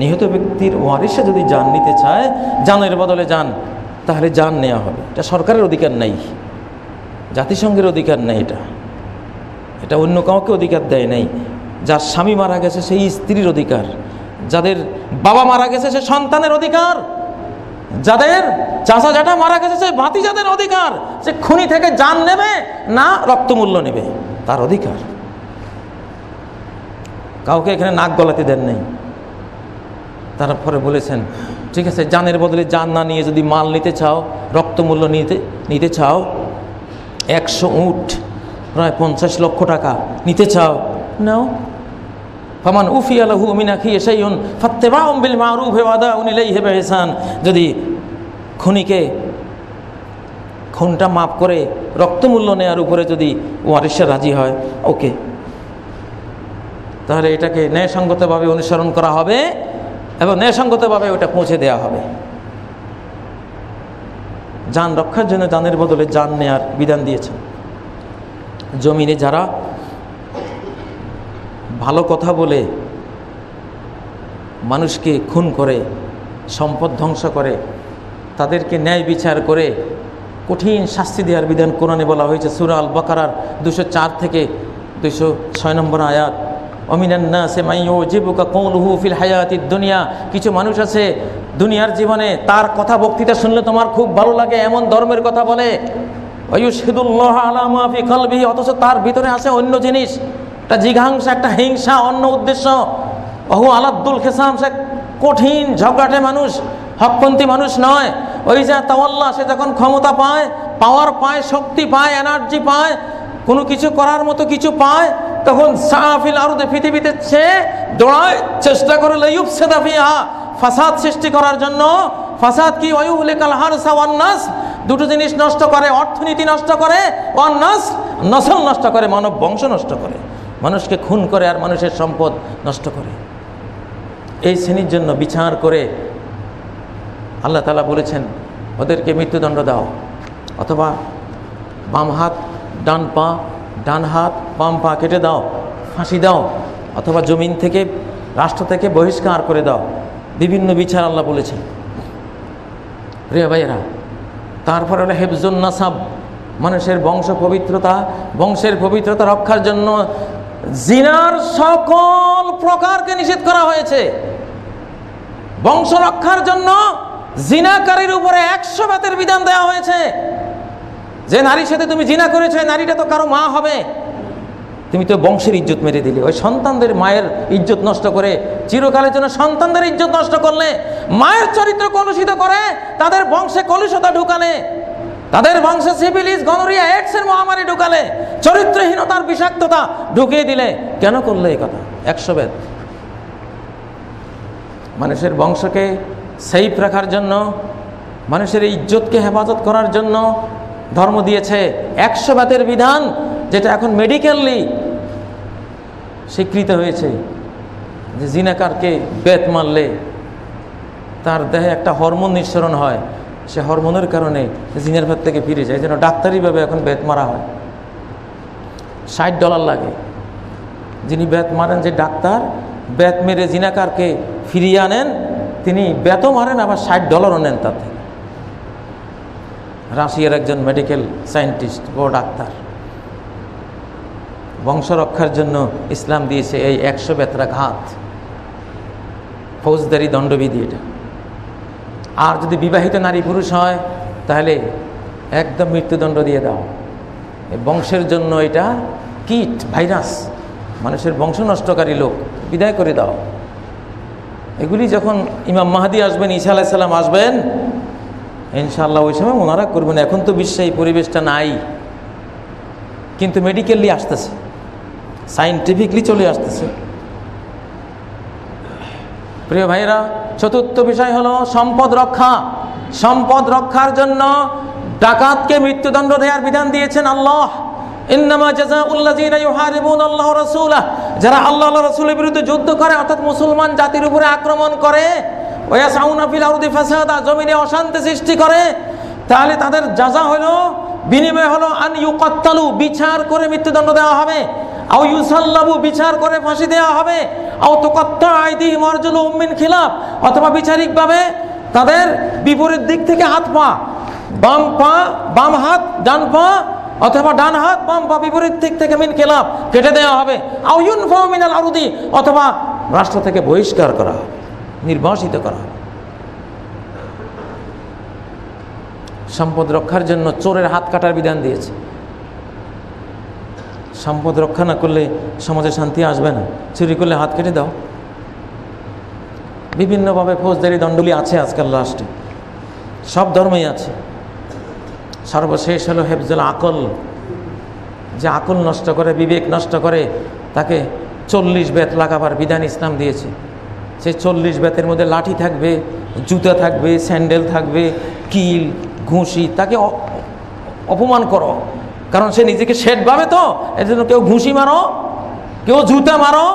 নিহত ব্যক্তির ওয়ারিসরা যদি জান নিতে চায়, জানের বদলে জান, তাহলে জান নেওয়া হবে। এটা সরকারের অধিকার নেই, জাতিসংঘের অধিকার নেই, এটা অন্য কাউকে অধিকার দেয় নাই। যার স্বামী মারা গেছে সেই স্ত্রীর অধিকার, যাদের বাবা মারা গেছে সে সন্তানের অধিকার, যাদের চাচা জ্যাঠা মারা গেছে সে ভাতিজাদের অধিকার। সে খুনি থেকে জান নেবে না রক্তমূল্য নেবে, তার অধিকার। কাউকে এখানে নাক গলাতে দেন নাই। তারপরে বলেছেন ঠিক আছে, জানের বদলে জান না নিয়ে যদি মাল নিতে চাও, রক্তমূল্য নিতে চাও, 100 উট প্রায় 50 লক্ষ টাকা নিতে চাও, নাও। ফামান উফিয়া লাহু মিন আখিহি শাইউন ফাত্তিবাউন বিল মারুফ ওয়া আদাউন ইলাইহি বিইহসান। যদি খুনিকে খুনটা মাফ করে রক্তমূল্য নেওয়ার উপরে যদি ওয়ারিসরা রাজি হয়, ওকে, তাহলে এটাকে ন্যায়সঙ্গতভাবে অনুসরণ করা হবে এবং ন্যায়সঙ্গতভাবে ওটা পৌঁছে দেওয়া হবে। জান রক্ষার জন্য জানের বদলে জান নেয়ার বিধান দিয়েছেন। জমিনে যারা ভালো কথা বলে মানুষকে খুন করে, সম্পদ ধ্বংস করে, তাদেরকে ন্যায় বিচার করে কঠিন শাস্তি দেওয়ার বিধান কোরআনে বলা হয়েছে। সূরা আল বাকারার 204 থেকে 206 নম্বর আয়াত। ওমিনান নাসি মান ইউজিবুকা কওলুহু ফিল হায়াতিদ দুনিয়া। কিছু মানুষ আছে দুনিয়ার জীবনে তার কথা বক্তৃতা শুনলে তোমার খুব ভালো লাগে, এমন ধর্মের কথা বলে। ওয়ায়ুশহিদুল্লাহ আলা মা ফি কলবিহি, অথচ তার ভিতরে আছে অন্য জিনিস, একটা জিঘাংসা, একটা হিংসা, অন্য উদ্দেশ্য। ওহু আলাদ্দুল খিসাম, সে কঠিন ঝগড়াটে মানুষ, হকপন্থী মানুষ নয়। ওই যে তাওয়াল্লাহ, সে যখন ক্ষমতা পায়, পাওয়ার পায়, শক্তি পায়, এনার্জি পায়, কোনো কিছু করার মতো কিছু পায়, তখন সাফিল আরদে, পৃথিবীতে সে দৌড়ায়, চেষ্টা করে লাইয়ুফসিদা ফিহা, ফাসাদ সৃষ্টি করার জন্য। ফাসাদ কি? ওয়ায়ুহলিকাল হারসা ওয়ান নাস, দুটো জিনিস নষ্ট করে, অর্থনীতি নষ্ট করে, ওয়ান নাস, নসল নষ্ট করে, মানব বংশ নষ্ট করে, মানুষকে খুন করে আর মানুষের সম্পদ নষ্ট করে। এই শ্রেণীর জন্য বিচার করে আল্লাহ তাআলা বলেছেন ওদেরকে মৃত্যুদণ্ড দাও, অথবা বাম হাত ডান পা, ডান হাত বাম পা কেটে দাও, ফাঁসি দাও, অথবা জমিন থেকে, রাষ্ট্র থেকে বহিষ্কার করে দাও। বিভিন্ন বিচার আল্লাহ বলেছেন। প্রিয় ভাইয়েরা, তারপর হলো হেফজুন নাসাব, মানুষের বংশের পবিত্রতা রক্ষার জন্য জিনার সকল প্রকারকে নিষেধ করা হয়েছে। বংশ রক্ষার জন্য জিনাকারীর উপরে 100 বেতের বিধান দেওয়া হয়েছে। যে নারীর সাথে তুমি জিনা করেছো, নারীটা তো কারো মা হবে, তুমি তো বংশের ইজ্জত মেরে দিলে। ওই সন্তানদের মায়ের ইজ্জত নষ্ট করে, চিরকালের জন্য সন্তানদের ইজ্জত নষ্ট করলে, মায়ের চরিত্র কলুষিত করে, তাদের বংশে কলুষতা ঢুকালে, তাদের বংশে সিফিলিস, গনোরিয়া, এইডসের মহামারী ঢুকালে, চরিত্রহীনতার বিষাক্ততা ঢুকিয়ে দিলে। কেন করলে এই কথা? 100 বেদ। মানুষের বংশকে সেফ রাখার জন্য, মানুষের ইজ্জতকে হেফাজত করার জন্য ধর্ম দিয়েছে 100 বেদের বিধান, যেটা এখন মেডিকেলি স্বীকৃত হয়েছে যে জিনাকারকে বেত মারলে তার দেহে একটা হরমোন নিঃসরণ হয়, সে হরমোনের কারণে জিনের ভাত থেকে ফিরে যায়। যেন ডাক্তারিভাবে এখন বেত মারা হয়, $60 লাগে। যিনি বেত মারেন, যে ডাক্তার বেত মেরে জিনাকারকে ফিরিয়ে আনেন, তিনি বেতও মারেন, আবার $60 নেন তার থেকে। রাশিয়ার একজন মেডিকেল সায়েন্টিস্ট, বড় ডাক্তার। বংশ রক্ষার জন্য ইসলাম দিয়েছে এই 100 বেতরা ঘাত, ফৌজদারি দণ্ডবিধি এটা। আর যদি বিবাহিত নারী পুরুষ হয় তাহলে একদম মৃত্যুদণ্ড দিয়ে দাও। এই বংশের জন্য এটা কীট, ভাইরাস, মানুষের বংশ নষ্টকারী লোক, বিদায় করে দাও। এগুলি যখন ইমাম মাহদি আসবেন, ঈসা আলাইহিস সালাম আসবেন, ইনশাআল্লাহ ওই সময় ওনারা করবেন। এখন তো বিশ্বে এই পরিবেশটা নাই, কিন্তু মেডিকেলি আসতেছে, সাইন্টিফিকলি চলে আসতেছে। প্রিয় ভাইরা, চতুর্থ বিষয় হলো সম্পদ রক্ষা। সম্পদ রক্ষার জন্য ডাকাতকে মৃত্যুদণ্ড দেওয়ার বিধান দিয়েছেন আল্লাহ। ইন্নামা জাযাউল্লাযীনা ইউহারিবুনাল্লাহ ওয়া রাসূলাহ, যারা আল্লাহ ওয়া রাসূলের বিরুদ্ধে যুদ্ধ করে, অর্থাৎ মুসলমান জাতির উপরে আক্রমণ করে, ওয়া ইয়াসআউনা ফিল আরদি ফাসাদা, জমিনে অশান্তি সৃষ্টি করে, তাহলে তাদের জাযা হলো, বিনিময় হলো আন ইউকাত্তালু, বিচার করে মৃত্যুদণ্ড দেওয়া হবে, আও ইউসাল্লাবু, বিচার করে ফাঁসি দেওয়া হবে, আও তুকাত্তা আইদিহিম ওয়া আরজুলুহুম মিন খিলাফ, অথবা বিচারিকভাবে তাদের বিপরীত দিক থেকে হাত পা, বাম পা বাম হাত, ডান পা অথবা ডান হাত বাম পা বিপরীত দিক থেকে মিন খিলাফ কেটে দেওয়া হবে, আও ইউনফাউ মিনাল আরদি, অথবা রাষ্ট্র থেকে বহিষ্কার করা হবে, নির্বাসিত করা হবে। সম্পদ রক্ষার জন্য চোরের হাত কাটার বিধান দিয়েছে। সম্পদ রক্ষা না করলে সমাজে শান্তি আসবে না। চুরি করলে হাত কেটে দাও। বিভিন্নভাবে ফৌজদারি দণ্ডলি আছে আজকাল রাষ্ট্রে, সব ধর্মেই আছে। সর্বশেষ হলো হেফজুল আকল, যে আকল নষ্ট করে, বিবেক নষ্ট করে, তাকে 40 বেত লাগাবার বিধান ইসলাম দিয়েছে। সেই 40 বেতের মধ্যে লাঠি থাকবে, জুতা থাকবে, স্যান্ডেল থাকবে, কিল, ঘুষি। তাকে অপমান করো, কারণ সে নিজেকে শেঠ ভাবে, তো এর জন্য কেউ ঘুষি মারো, কেউ জুতা মারো,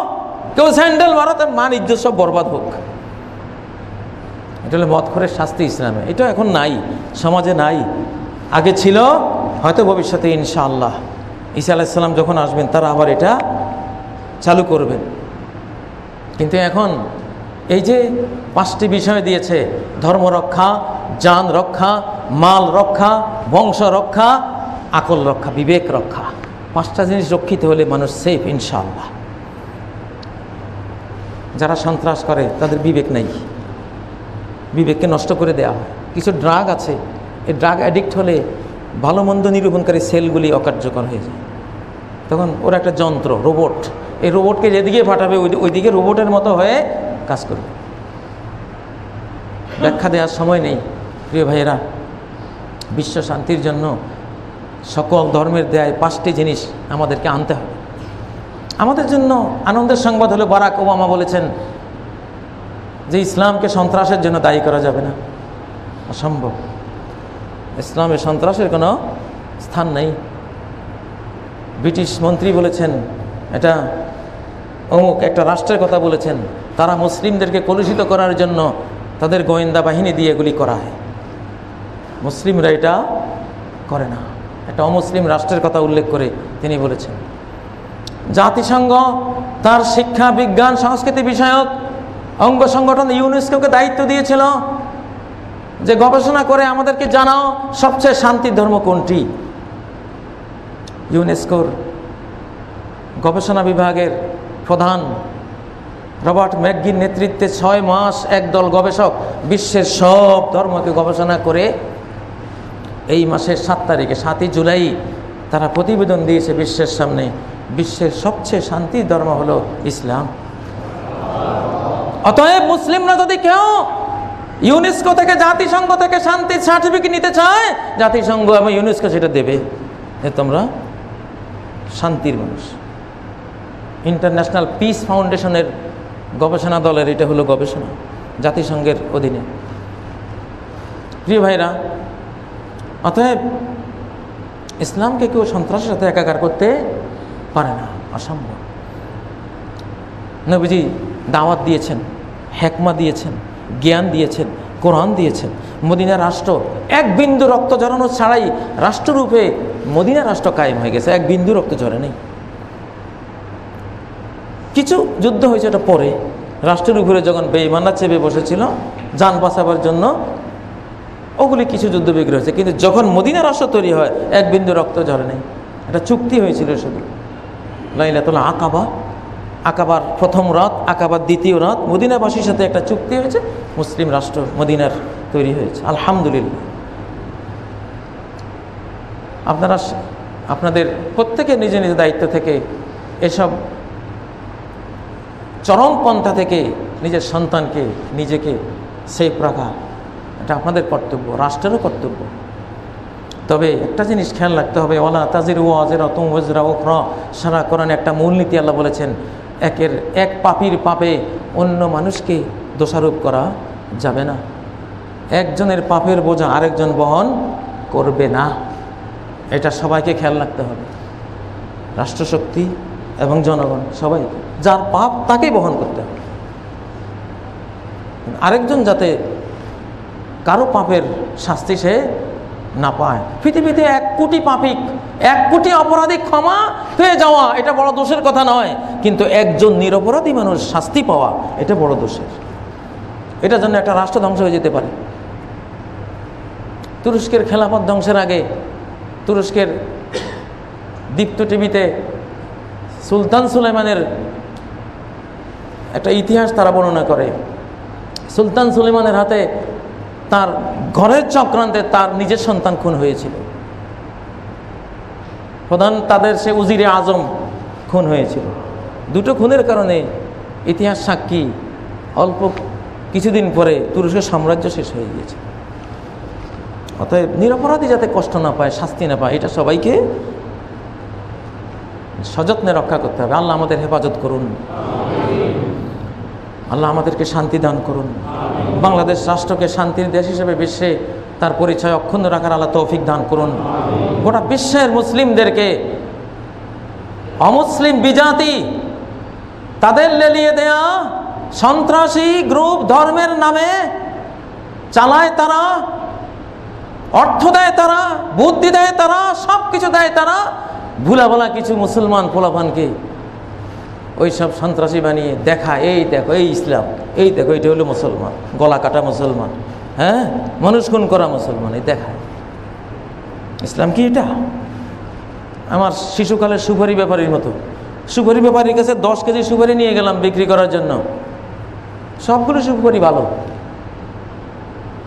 কেউ স্যান্ডেল মারো, তার মান ইজ্জত সব বরবাদ হোক। এটা হলো মদখোরের শাস্তি ইসলামে। এটা এখন নাই, সমাজে নাই, আগে ছিল, হয়তো ভবিষ্যতে ইনশাআল্লাহ ঈসা আলাইহিস সালাম যখন আসবেন তারা আবার এটা চালু করবেন। কিন্তু এখন এই যে 5টি বিষয় দিয়েছে, ধর্ম রক্ষা, জান রক্ষা, মাল রক্ষা, বংশ রক্ষা, আকল রক্ষা, বিবেক রক্ষা, 5টা জিনিস রক্ষিত হলে মানুষ সেফ ইনশাআল্লাহ। যারা সন্ত্রাস করে তাদের বিবেক নেই, বিবেককে নষ্ট করে দেওয়া হয়। কিছু ড্রাগ আছে, এই ড্রাগ অ্যাডিক্ট হলে ভালো মন্দ নিরূপণকারী সেলগুলি অকার্যকর হয়ে যায়। তখন ওরা একটা যন্ত্র, রোবট, এই রোবটকে যেদিকে পাঠাবে ওইদিকে রোবটের মতো হয়ে কাজ করবে। ব্যাখ্যা দেওয়ার সময় নেই। প্রিয় ভাইয়েরা, বিশ্ব শান্তির জন্য সকল ধর্মের দেয় 5টি জিনিস আমাদেরকে আনতে হবে। আমাদের জন্য আনন্দের সংবাদ হলো বারাক ওবামা বলেছেন যে ইসলামকে সন্ত্রাসের জন্য দায়ী করা যাবে না, অসম্ভব। ইসলামে সন্ত্রাসের কোনো স্থান নেই। ব্রিটিশ মন্ত্রী বলেছেন, এটা অমুক একটা রাষ্ট্রের কথা বলেছেন, তারা মুসলিমদেরকে কলুষিত করার জন্য তাদের গোয়েন্দা বাহিনী দিয়ে এগুলি করা হয়। মুসলিমরা এটা করে না। একটা অমুসলিম রাষ্ট্রের কথা উল্লেখ করে তিনি বলেছেন। জাতিসংঘ তার শিক্ষা, বিজ্ঞান, সংস্কৃতি বিষয়ক অঙ্গ সংগঠন ইউনেস্কোকে দায়িত্ব দিয়েছিল যে গবেষণা করে আমাদেরকে জানাও সবচেয়ে শান্তির ধর্ম কোনটি। ইউনেস্কোর গবেষণা বিভাগের প্রধান রবার্ট ম্যাকগির নেতৃত্বে 6 মাস একদল গবেষক বিশ্বের সব ধর্মকে গবেষণা করে এই মাসের 7 তারিখে, 7ই জুলাই তারা প্রতিবেদন দিয়েছে বিশ্বের সামনে বিশ্বের সবচেয়ে শান্তির ধর্ম হলো ইসলাম। অতএব মুসলিমরা যদি কেউ ইউনেস্কো থেকে, জাতিসংঘ থেকে শান্তির সার্টিফিকেট নিতে চায়, জাতিসংঘ এবং ইউনেস্কো সেটা দেবে যে তোমরা শান্তির মানুষ। ইন্টারন্যাশনাল পিস ফাউন্ডেশনের গবেষণা দলের এটা হলো গবেষণা, জাতিসংঘের অধীনে। প্রিয় ভাইরা, অতএব ইসলামকে কেউ সন্ত্রাসের সাথে একাকার করতে পারে না, অসম্ভব। নবীজি দাওয়াত দিয়েছেন, হেকমা দিয়েছেন, জ্ঞান দিয়েছেন, কোরআন দিয়েছেন। মদিনা রাষ্ট্র এক বিন্দু রক্ত ঝরানো ছাড়াই রাষ্ট্ররূপে মদিনা রাষ্ট্র কায়েম হয়ে গেছে, এক বিন্দু রক্ত ঝরে নেই। কিছু যুদ্ধ হয়েছে এটা পরে, রাষ্ট্রের উপরে যখন বেঈমানরা চেপে বসেছিল যান বাঁচাবার জন্য, ওগুলি কিছু যুদ্ধ বিগ্রহ হয়েছে। কিন্তু যখন মদিনা রাষ্ট্র তৈরি হয় এক বিন্দু রক্ত ঝরে নেই। এটা চুক্তি হয়েছিল শুধু, লাইলাতুল আকাবা, আকাবার প্রথম রাত, আকাবার দ্বিতীয় রাত, মদিনাবাসীর সাথে একটা চুক্তি হয়েছে, মুসলিম রাষ্ট্র মদিনার তৈরি হয়েছে। আলহামদুলিল্লাহ। আপনারা আপনাদের প্রত্যেকে নিজ নিজ দায়িত্ব থেকে এসব চরমপন্থা থেকে নিজের সন্তানকে, নিজেকে সেফ রাখা, এটা আপনাদের কর্তব্য, রাষ্ট্রেরও কর্তব্য। তবে একটা জিনিস খেয়াল রাখতে হবে, ওয়ালা তাজিরু ওয়াজিরাতুন ওয়িজরা উখরা। সারা কোরআনে একটা মূলনীতি আল্লাহ বলেছেন, এক পাপীর পাপে অন্য মানুষকে দোষারোপ করা যাবে না। একজনের পাপের বোঝা আরেকজন বহন করবে না, এটা সবাইকে খেয়াল রাখতে হবে, রাষ্ট্রশক্তি এবং জনগণ সবাই। যার পাপ তাকেই বহন করতে হবে, আরেকজন যাতে কারো পাপের শাস্তি সে না পায়। পৃথিবীতে 1 কোটি পাপিক, 1 কোটি অপরাধী ক্ষমা পেয়ে যাওয়া এটা বড় দোষের কথা নয়, কিন্তু একজন নিরপরাধী মানুষ শাস্তি পাওয়া এটা বড় দোষের। এটার জন্য একটা রাষ্ট্র ধ্বংস হয়ে যেতে পারে। তুরস্কের খেলাফত ধ্বংসের আগে তুরস্কের দীপ্ত টিভিতে সুলতান সুলেমানের একটা ইতিহাস তারা বর্ণনা করে। সুলতান সুলেমানের হাতে তার ঘরের চক্রান্তে তার নিজের সন্তান খুন হয়েছিল। তাদের সে উজিরে আজম খুন হয়েছিল। দুটো খুনের কারণে ইতিহাস সাক্ষী, অল্প কিছুদিন পরে তুরস্কের সাম্রাজ্য শেষ হয়ে গিয়েছে। অতএব নিরপরাধী যাতে কষ্ট না পায়, শাস্তি না পায়, এটা সবাইকে সযত্নে রক্ষা করতে হবে। আল্লাহ আমাদের হেফাজত করুন, আল্লাহ আমাদেরকে শান্তি দান করুন। বাংলাদেশ রাষ্ট্রকে শান্তির দেশ হিসেবে বিশ্বে তার পরিচয় অক্ষুণ্ণ রাখার আল্লাহ তৌফিক দান করুন। গোটা বিশ্বের মুসলিমদেরকে অমুসলিম বিজাতি তাদের লেলিয়ে দেয়া সন্ত্রাসী গ্রুপ ধর্মের নামে চালায় তারা, অর্থ দেয় তারা, বুদ্ধি দেয় তারা, সব কিছু দেয় তারা। ভুলা ভোলা কিছু মুসলমান পোলাপানকে ওই সব সন্ত্রাসী বানিয়ে দেখা, এই দেখো এই ইসলাম, এই দেখো এটা হলো মুসলমান, গলা কাটা মুসলমান, হ্যাঁ মানুষ খুন করা মুসলমান, এই দেখায়। ইসলাম কি এটা? আমার শিশুকালের সুপারি ব্যাপারীর মতো। সুপারি ব্যাপারীর কাছে 10 কেজি সুপারি নিয়ে গেলাম বিক্রি করার জন্য। সবগুলো সুপারি ভালো,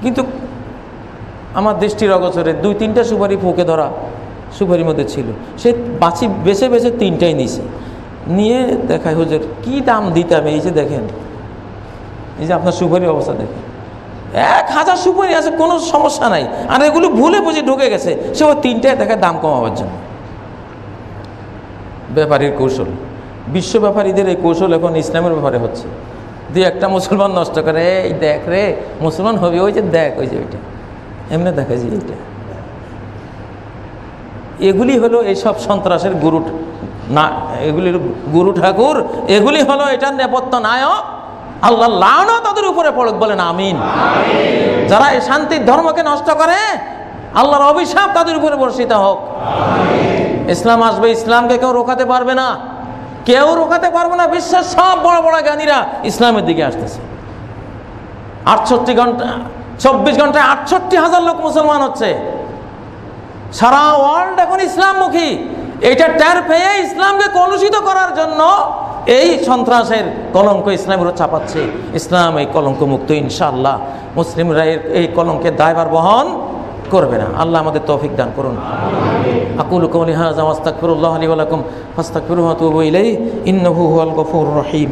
কিন্তু আমার দৃষ্টির অগোচরে 2-3টা সুপারি পোকে ধরা সুপারির মধ্যে ছিল। সে বেছে বেছে 3টাই নিয়েছে, নিয়ে দেখায় হুজুর কি দাম দিতাম, এই যে দেখেন, এই যে আপনার সুপারির অবস্থা দেখেন, 1000 সুপারি আছে, কোনো সমস্যা নাই, আর এগুলো ভুলে বুঝে ঢুকে গেছে। সে ওই 3টায় দেখায় দাম কমাবার জন্য। ব্যাপারীর কৌশল, বিশ্ব ব্যাপারীদের এই কৌশল এখন ইসলামের ব্যাপারে হচ্ছে। দিয়ে একটা মুসলমান নষ্ট করে, এই দেখ রে মুসলমান হবে, ওই যে দেখ, ওই যে ওইটা এমনি দেখা যায়, এইটা। এগুলি হলো এইসব সন্ত্রাসের গুরু না, এগুলির গুরু ঠাকুর, এগুলি হলো এটার নেপথ্য নায়ক। আল্লাহ লানত তাদের উপরে পড়ুক, বলেন আমিন। যারা এই শান্তির ধর্মকে নষ্ট করে, আল্লাহর অভিশাপ তাদের উপরে বর্ষিত হোক। ইসলাম আসবে, ইসলামকে কেউ রোকাতে পারবে না, কেউ রোকাতে পারবে না। বিশ্বের সব বড় বড় জ্ঞানীরা ইসলামের দিকে আসতেছে। 24 ঘন্টায় 68,000 লোক মুসলমান হচ্ছে। সারা ওয়ার্ল্ড এখন ইসলামমুখী। এটা টের পেয়ে ইসলামকে কলুষিত করার জন্য এই সন্ত্রাসের কলঙ্ক ইসলামের উপর চাপাচ্ছে। ইসলাম এই কলঙ্ক মুক্ত ইনশাআল্লাহ। মুসলিমরা এই কলঙ্কের দায়ভার বহন করবে না। আল্লাহ আমাদের তৌফিক দান করুন। আকুলু কওলি হাযা ওয়া আস্তাগফিরুল্লাহ লি ওয়া লাকুম ফাস্তাগফিরুহু ওয়া তুবু ইলাইহি ইন্নাহু হুয়াল গফুরুর রহিম।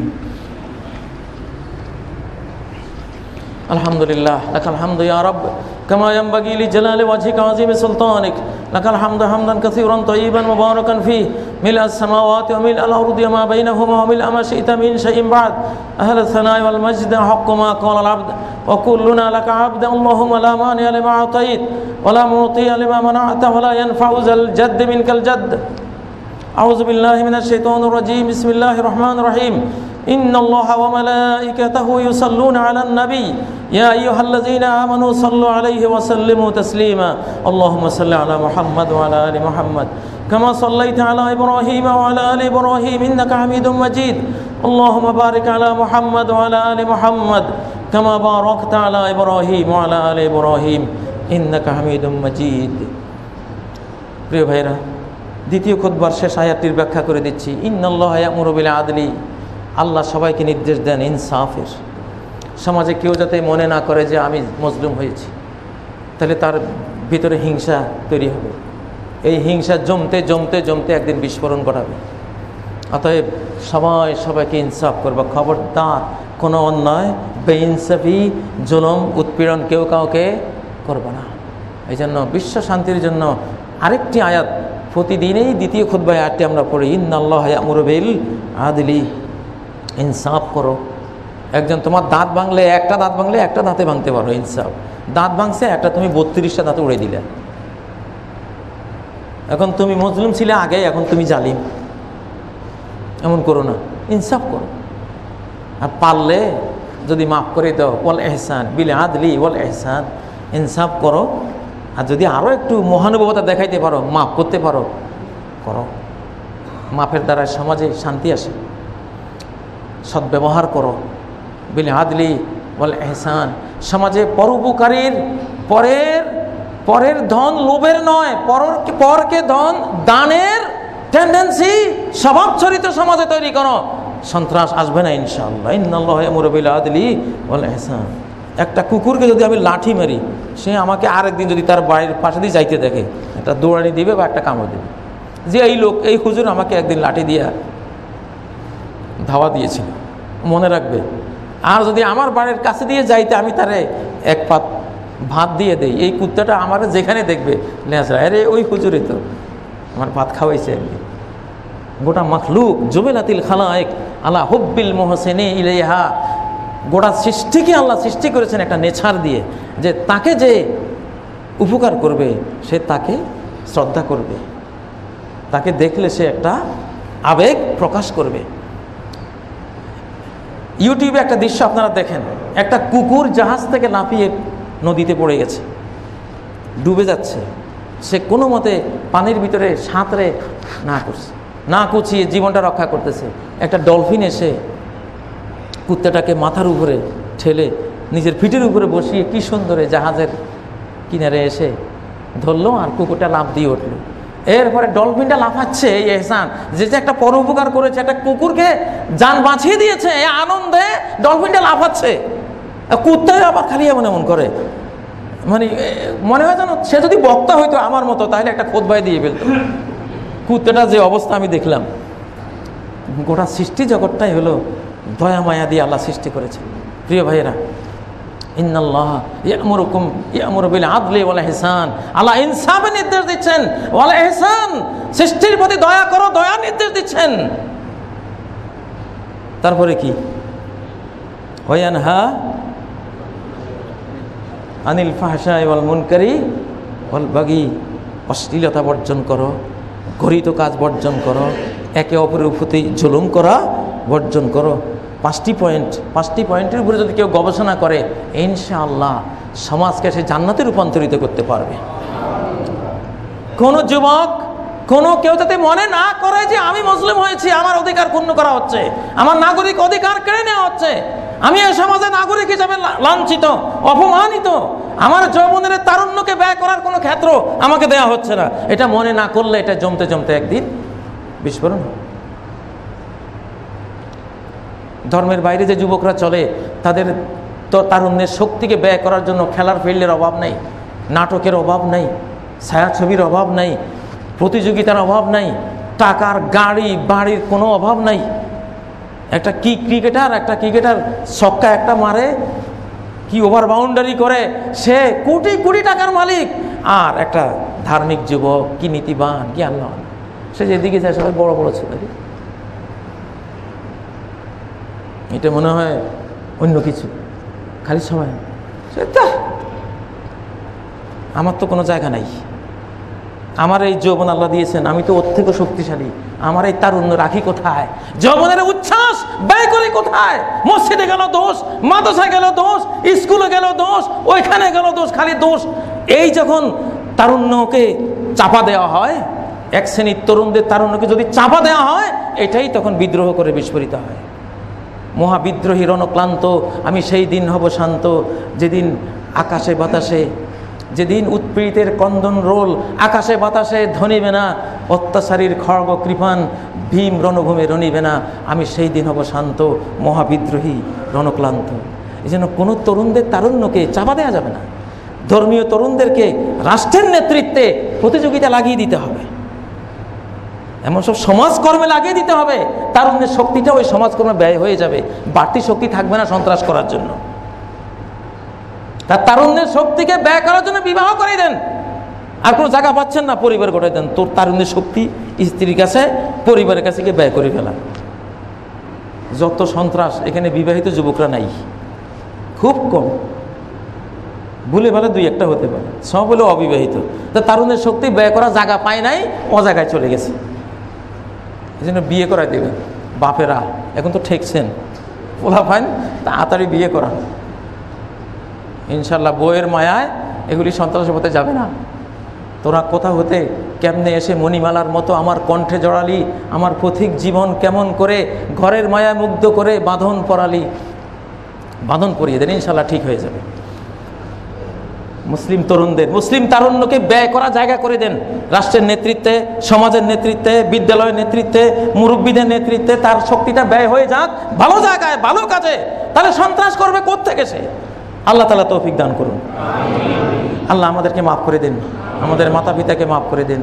আলহামদুলিল্লাহ লাকাল হামদু ইয়া রাব কামা ইয়ানবাগি লিজালালি ওয়াজহিকা ওয়া আযীমি সুলতানিক লাকাল হামদু হামদান কাসীরান তাইয়িবান মুবারাকান ফীহি মিলআস সামাওয়াতি ওয়া মিলআল আরদি ওয়া মা বাইনাহুমা ওয়া মিলআ মা শি'তা মিন শাইইন বা'দ আহলাস সানাই ওয়াল মাজদি হাক্কু মা ক্বালাল আবদ ওয়া কুল্লুনা লাকা আবদ আল্লাহুম্মা লা মানি'a লিমা আ'তাইত ওয়া লা মু'তি'a লিমা মানা'তা ওয়া লা ইয়ানফা'ু যাল জাdd মিনকাল জাdd। আউযু বিল্লাহি মিনাশ শাইতানির রাজীম। বিসমিল্লাহির রহমানির রহিম। إن الله وملائكته يصلون على النبي يا أيها الذين آمنوا صلوا عليه وسلموا تسليما اللهم صل على محمد وعلى آل محمد كما صليت على إبراهيم وعلى آل إبراهيم إنك حميد مجيد اللهم بارك على محمد وعلى آل محمد كما باركت على إبراهيم وعلى آل إبراهيم إنك حميد مجيد। প্রিয় ভাইরা, দ্বিতীয় খুতবার শেষ আয়াতটির ব্যাখ্যা করে দিচ্ছি। ইন্নাল্লাহা ইয়া'মুরু বিল আদলি, আল্লাহ সবাইকে নির্দেশ দেন ইনসাফের। সমাজে কেউ যাতে মনে না করে যে আমি মজলুম হয়েছি, তাহলে তার ভিতরে হিংসা তৈরি হবে। এই হিংসা জমতে জমতে জমতে একদিন বিস্ফোরণ ঘটাবে। অতএব সবাইকে ইনসাফ করবে। খবরদার কোনো অন্যায়, বেইনসাফি, জুলুম, উৎপীড়ন কেউ কাউকে করবে না। এই জন্য বিশ্ব শান্তির জন্য আরেকটি আয়াত প্রতিদিনেই দ্বিতীয় খুতবায় আয়াতটি আমরা পড়ি, ইন্নাল্লাহা ইয়া'মুরু বিল আদলি, ইনসাফ করো। একজন তোমার দাঁত ভাঙলে একটা দাঁতে ভাঙতে পারো, ইনসাফ। দাঁত ভাঙছে একটা, তুমি 32টা দাঁতে উড়ে দিলে। এখন তুমি মজলুম ছিলে আগে, এখন তুমি জালিম। এমন করো না, ইনসাফ করো। আর পারলে যদি মাফ করে দাও, ওয়াল ইহসান বিল আদলি ওয়াল ইহসান, ইনসাফ করো। আর যদি আরও একটু মহানুভবতা দেখাইতে পারো, মাফ করতে পারো, করো। মাফের দ্বারা সমাজে শান্তি আসে। সদ্ব্যবহার করো, বিল আদলি ওয়াল ইহসান। সমাজে পরোপকারীর, পরের ধন লোভের নয়, পরকে ধন দানের টেন্ডেন্সি স্বভাব চরিত্র সমাজে তৈরি করো, সন্ত্রাস আসবে না ইনশাআল্লাহ। ইন্নাল্লাহা ইয়া'মুরু বিল আদলি ওয়াল ইহসান। একটা কুকুরকে যদি আমি লাঠি মারি, সে আমাকে আরেকদিন যদি তার বাড়ির পাশে দিয়ে যাইতে দেখে, একটা দৌড়ানি দিবে বা একটা কামড় দেবে, যে এই হুজুর আমাকে একদিন লাঠি দিয়া ধাওয়া দিয়েছিল, মনে রাখবে। আর যদি আমার বাড়ির কাছে দিয়ে যাইতে আমি তারে এক পাত ভাত দিয়ে দেই, এই কুত্তাটা আমার যেখানে দেখবে লেঁচড়া, আরে ওই হুজুরে তো আমার ভাত খাওয়াইছে একদিন। গোটা মাখলুক জুবিলাতিল খালায়েক আলা হুব্বিল মুহসিনি ইলাইহা, গোটা সৃষ্টিকে আল্লাহ সৃষ্টি করেছেন একটা নেচার দিয়ে, যে তাকে যে উপকার করবে সে তাকে শ্রদ্ধা করবে, তাকে দেখলে সে একটা আবেগ প্রকাশ করবে। ইউটিউবে একটা দৃশ্য আপনারা দেখেন, একটা কুকুর জাহাজ থেকে লাফিয়ে নদীতে পড়ে গেছে, ডুবে যাচ্ছে। সে কোনো মতে পানির ভিতরে সাঁতরে না কুচিয়ে জীবনটা রক্ষা করতেছে। একটা ডলফিন এসে কুত্তাটাকে মাথার উপরে ঠেলে নিজের পিঠের উপরে বসিয়ে কি সুন্দরে জাহাজের কিনারে এসে ধরলো, আর কুকুরটা লাফ দিয়ে উঠলো। এরপরে ডলফিনটা লাফাচ্ছে, এই এহসান, যে একটা পরোপকার করেছে, একটা কুকুরকে জান বাঁচিয়ে দিয়েছে, এই আনন্দে ডলফিনটা লাফাচ্ছে। কুত্তায় আবার খালি এমন করে, মানে মনে হয় যেন সে যদি বক্তা হইতো আমার মতো, তাহলে একটা খুতবা দিয়ে ফেলতো। কুত্তাটা যে অবস্থা আমি দেখলাম। গোটা সৃষ্টি জগৎটাই হলো দয়া মায়া দিয়ে আল্লাহ সৃষ্টি করেছে। প্রিয় ভাইয়েরা, ইন্নাল্লাহা ইয়া'মুরু বিল আদলি ওয়াল ইহসান, আল্লাহ ইনসাফের নির্দেশ দিচ্ছেন, ওয়াল ইহসান, সৃষ্টির প্রতি দয়া করো, দয়া নির্দেশ দিচ্ছেন। তারপরে কি, ওয়ায়ানহা আনিল ফাহশাই ওয়াল মুনকারি ওয়াল বাগি, অশ্লীলতা বর্জন করো, ঘৃণিত কাজ বর্জন করো, একে অপরের প্রতি জুলুম করা বর্জন করো। 5টি পয়েন্টের উপরে যদি কেউ গবেষণা করে, ইনশাআল্লাহ সমাজকে সে জান্নাতে রূপান্তরিত করতে পারবে। কোনো যুবক, কেউ যাতে মনে না করে যে আমি মুসলিম হয়েছি, আমার অধিকার ক্ষুণ্ণ করা হচ্ছে, আমার নাগরিক অধিকার কেড়ে নেওয়া হচ্ছে, আমি এই সমাজে নাগরিক হিসাবে লাঞ্ছিত, অপমানিত, আমার যৌবনের তারুণ্যকে ব্যয় করার কোনো ক্ষেত্র আমাকে দেয়া হচ্ছে না, এটা মনে না করলে এটা জমতে জমতে একদিন বিস্ফোরণ হবে। ধর্মের বাইরে যে যুবকরা চলে, তাদের তো তারুণ্যের শক্তিকে ব্যয় করার জন্য খেলার ফিল্ডের অভাব নেই, নাটকের অভাব নাই, ছায়াছবির অভাব নাই, প্রতিযোগিতার অভাব নাই, টাকার গাড়ি বাড়ির কোনো অভাব নাই। একটা ক্রিকেটার ছক্কা একটা মারে, কি ওভার বাউন্ডারি করে, সে কোটি কোটি টাকার মালিক। আর একটা ধার্মিক যুবক, কি নীতিবান, কি আল্লাহ, সে যেদিকে যায় সবাই বড় বড় ছেলে, এটা মনে হয় অন্য কিছু, খালি সময়। আমার তো কোনো জায়গা নাই, আমার এই যৌবন আল্লাহ দিয়েছেন, আমি তো ওর থেকে শক্তিশালী, আমার এই তারুণ্য রাখি কোথায়? যৌবনের উচ্ছ্বাস ব্যয় করি কোথায়? মসজিদে গেল দোষ, মাদ্রাসায় গেল দোষ, স্কুলে গেল দোষ, ওইখানে গেল দোষ, খালি দোষ। এই যখন তারুণ্যকে চাপা দেওয়া হয়, এক শ্রেণীর তরুণদের তারুণ্যকে যদি চাপা দেওয়া হয়, এটাই তখন বিদ্রোহ করে বিস্ফোরিত হয়। মহাবিদ্রোহী রণক্লান্ত, আমি সেই দিন হব শান্ত, যেদিন আকাশে বাতাসে, যেদিন উৎপীড়িতের কন্দন রোল আকাশে বাতাসে ধ্বনিবে না, অত্যাচারীর খড়গ কৃপান ভীম রণভূমে রণিবে না, আমি সেই দিন হব শান্ত, মহাবিদ্রোহী রণক্লান্ত। এই জন্য কোনো তরুণদের তারুণ্যকে চাপা দেওয়া যাবে না। ধর্মীয় তরুণদেরকে রাষ্ট্রের নেতৃত্বে প্রতিযোগিতা লাগিয়ে দিতে হবে, এমন সব সমাজকর্মে লাগিয়ে দিতে হবে, তারুণ্যের শক্তিটা ওই সমাজকর্মে ব্যয় হয়ে যাবে, বাড়তি শক্তি থাকবে না সন্ত্রাস করার জন্য। তার তারুণ্যের শক্তিকে ব্যয় করার জন্য বিবাহ করে দেন। আর কোনো জায়গা পাচ্ছেন না, পরিবার গড়ে দেন। তোর তারুণ্যের শক্তি স্ত্রীর কাছে, পরিবারের কাছে গিয়ে ব্যয় করে ফেলা। যত সন্ত্রাস, এখানে বিবাহিত যুবকরা নাই, খুব কম, ভুলে ভালে দুই একটা হতে পারে, সব হলো অবিবাহিত। তা তারুণ্যের শক্তি ব্যয় করা জায়গা পায় নাই, অজায়গায় চলে গেছে। এই জন্য বিয়ে করাই দেবেন বাপেরা, এখন তো ঠেকছেন, পোলা ফাইন তাড়াতাড়ি বিয়ে করা, ইনশাল্লাহ বইয়ের মায়ায় এগুলি সন্ত্রাসের পথে যাবে না। তোরা কোথা হতে কেমনে এসে মণিমালার মতো আমার কণ্ঠে জড়ালি, আমার পথিক জীবন কেমন করে ঘরের মায়া মুগ্ধ করে বাঁধন পরালি। বাঁধন পরিয়ে দেন, ইনশাল্লাহ ঠিক হয়ে যাবে। মুসলিম তরুণদের, মুসলিম তারুণ্যকে ব্যয় করা জায়গা করে দেন। রাষ্ট্রের নেতৃত্বে, সমাজের নেতৃত্বে, বিদ্যালয়ের নেতৃত্বে, মুরব্বীদের নেতৃত্বে তার শক্তিটা ব্যয় হয়ে যাক ভালো জায়গায়, ভালো কাজে। তাহলে সন্ত্রাস করবে কোত্থেকে সে? আল্লাহ তাআলা তৌফিক দান করুন। আল্লাহ আমাদেরকে মাফ করে দেন, আমাদের মাতা পিতাকে মাফ করে দেন,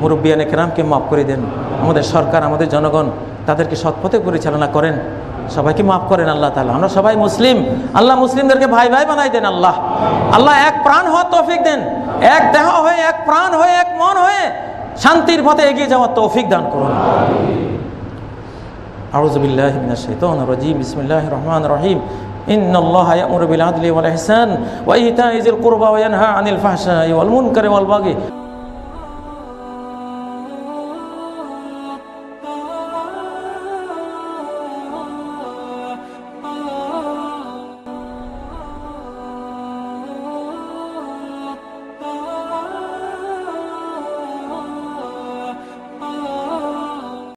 মুরব্বিয়ানে কেরামকে মাফ করে দেন, আমাদের সরকার, আমাদের জনগণ, তাদেরকে সৎপথে পরিচালনা করেন, সবাইকে মাফ করেন আল্লাহ তাআলা। আমরা সবাই মুসলিম, আল্লাহ মুসলিমদেরকে ভাই ভাই বানাই দেন। আল্লাহ আল্লাহ এক প্রাণ হওয়ার তৌফিক দেন, এক দেহ হয়ে, এক প্রাণ হয়ে, এক মন হয়ে শান্তির পথে এগিয়ে যাওয়ার তৌফিক দান করুন। আউযু বিল্লাহি মিনাশ শাইতানির রাজীম। বিসমিল্লাহির রহমানির রহিম। ইন্নাল্লাহা ইয়া'মুরু বিল আদলি ওয়াল ইহসান ওয়া ইতা'i যিল কুরবা ওয়া ইয়ানহা আনিল ফাহশাই ওয়াল মুনকারি ওয়াল বাগি।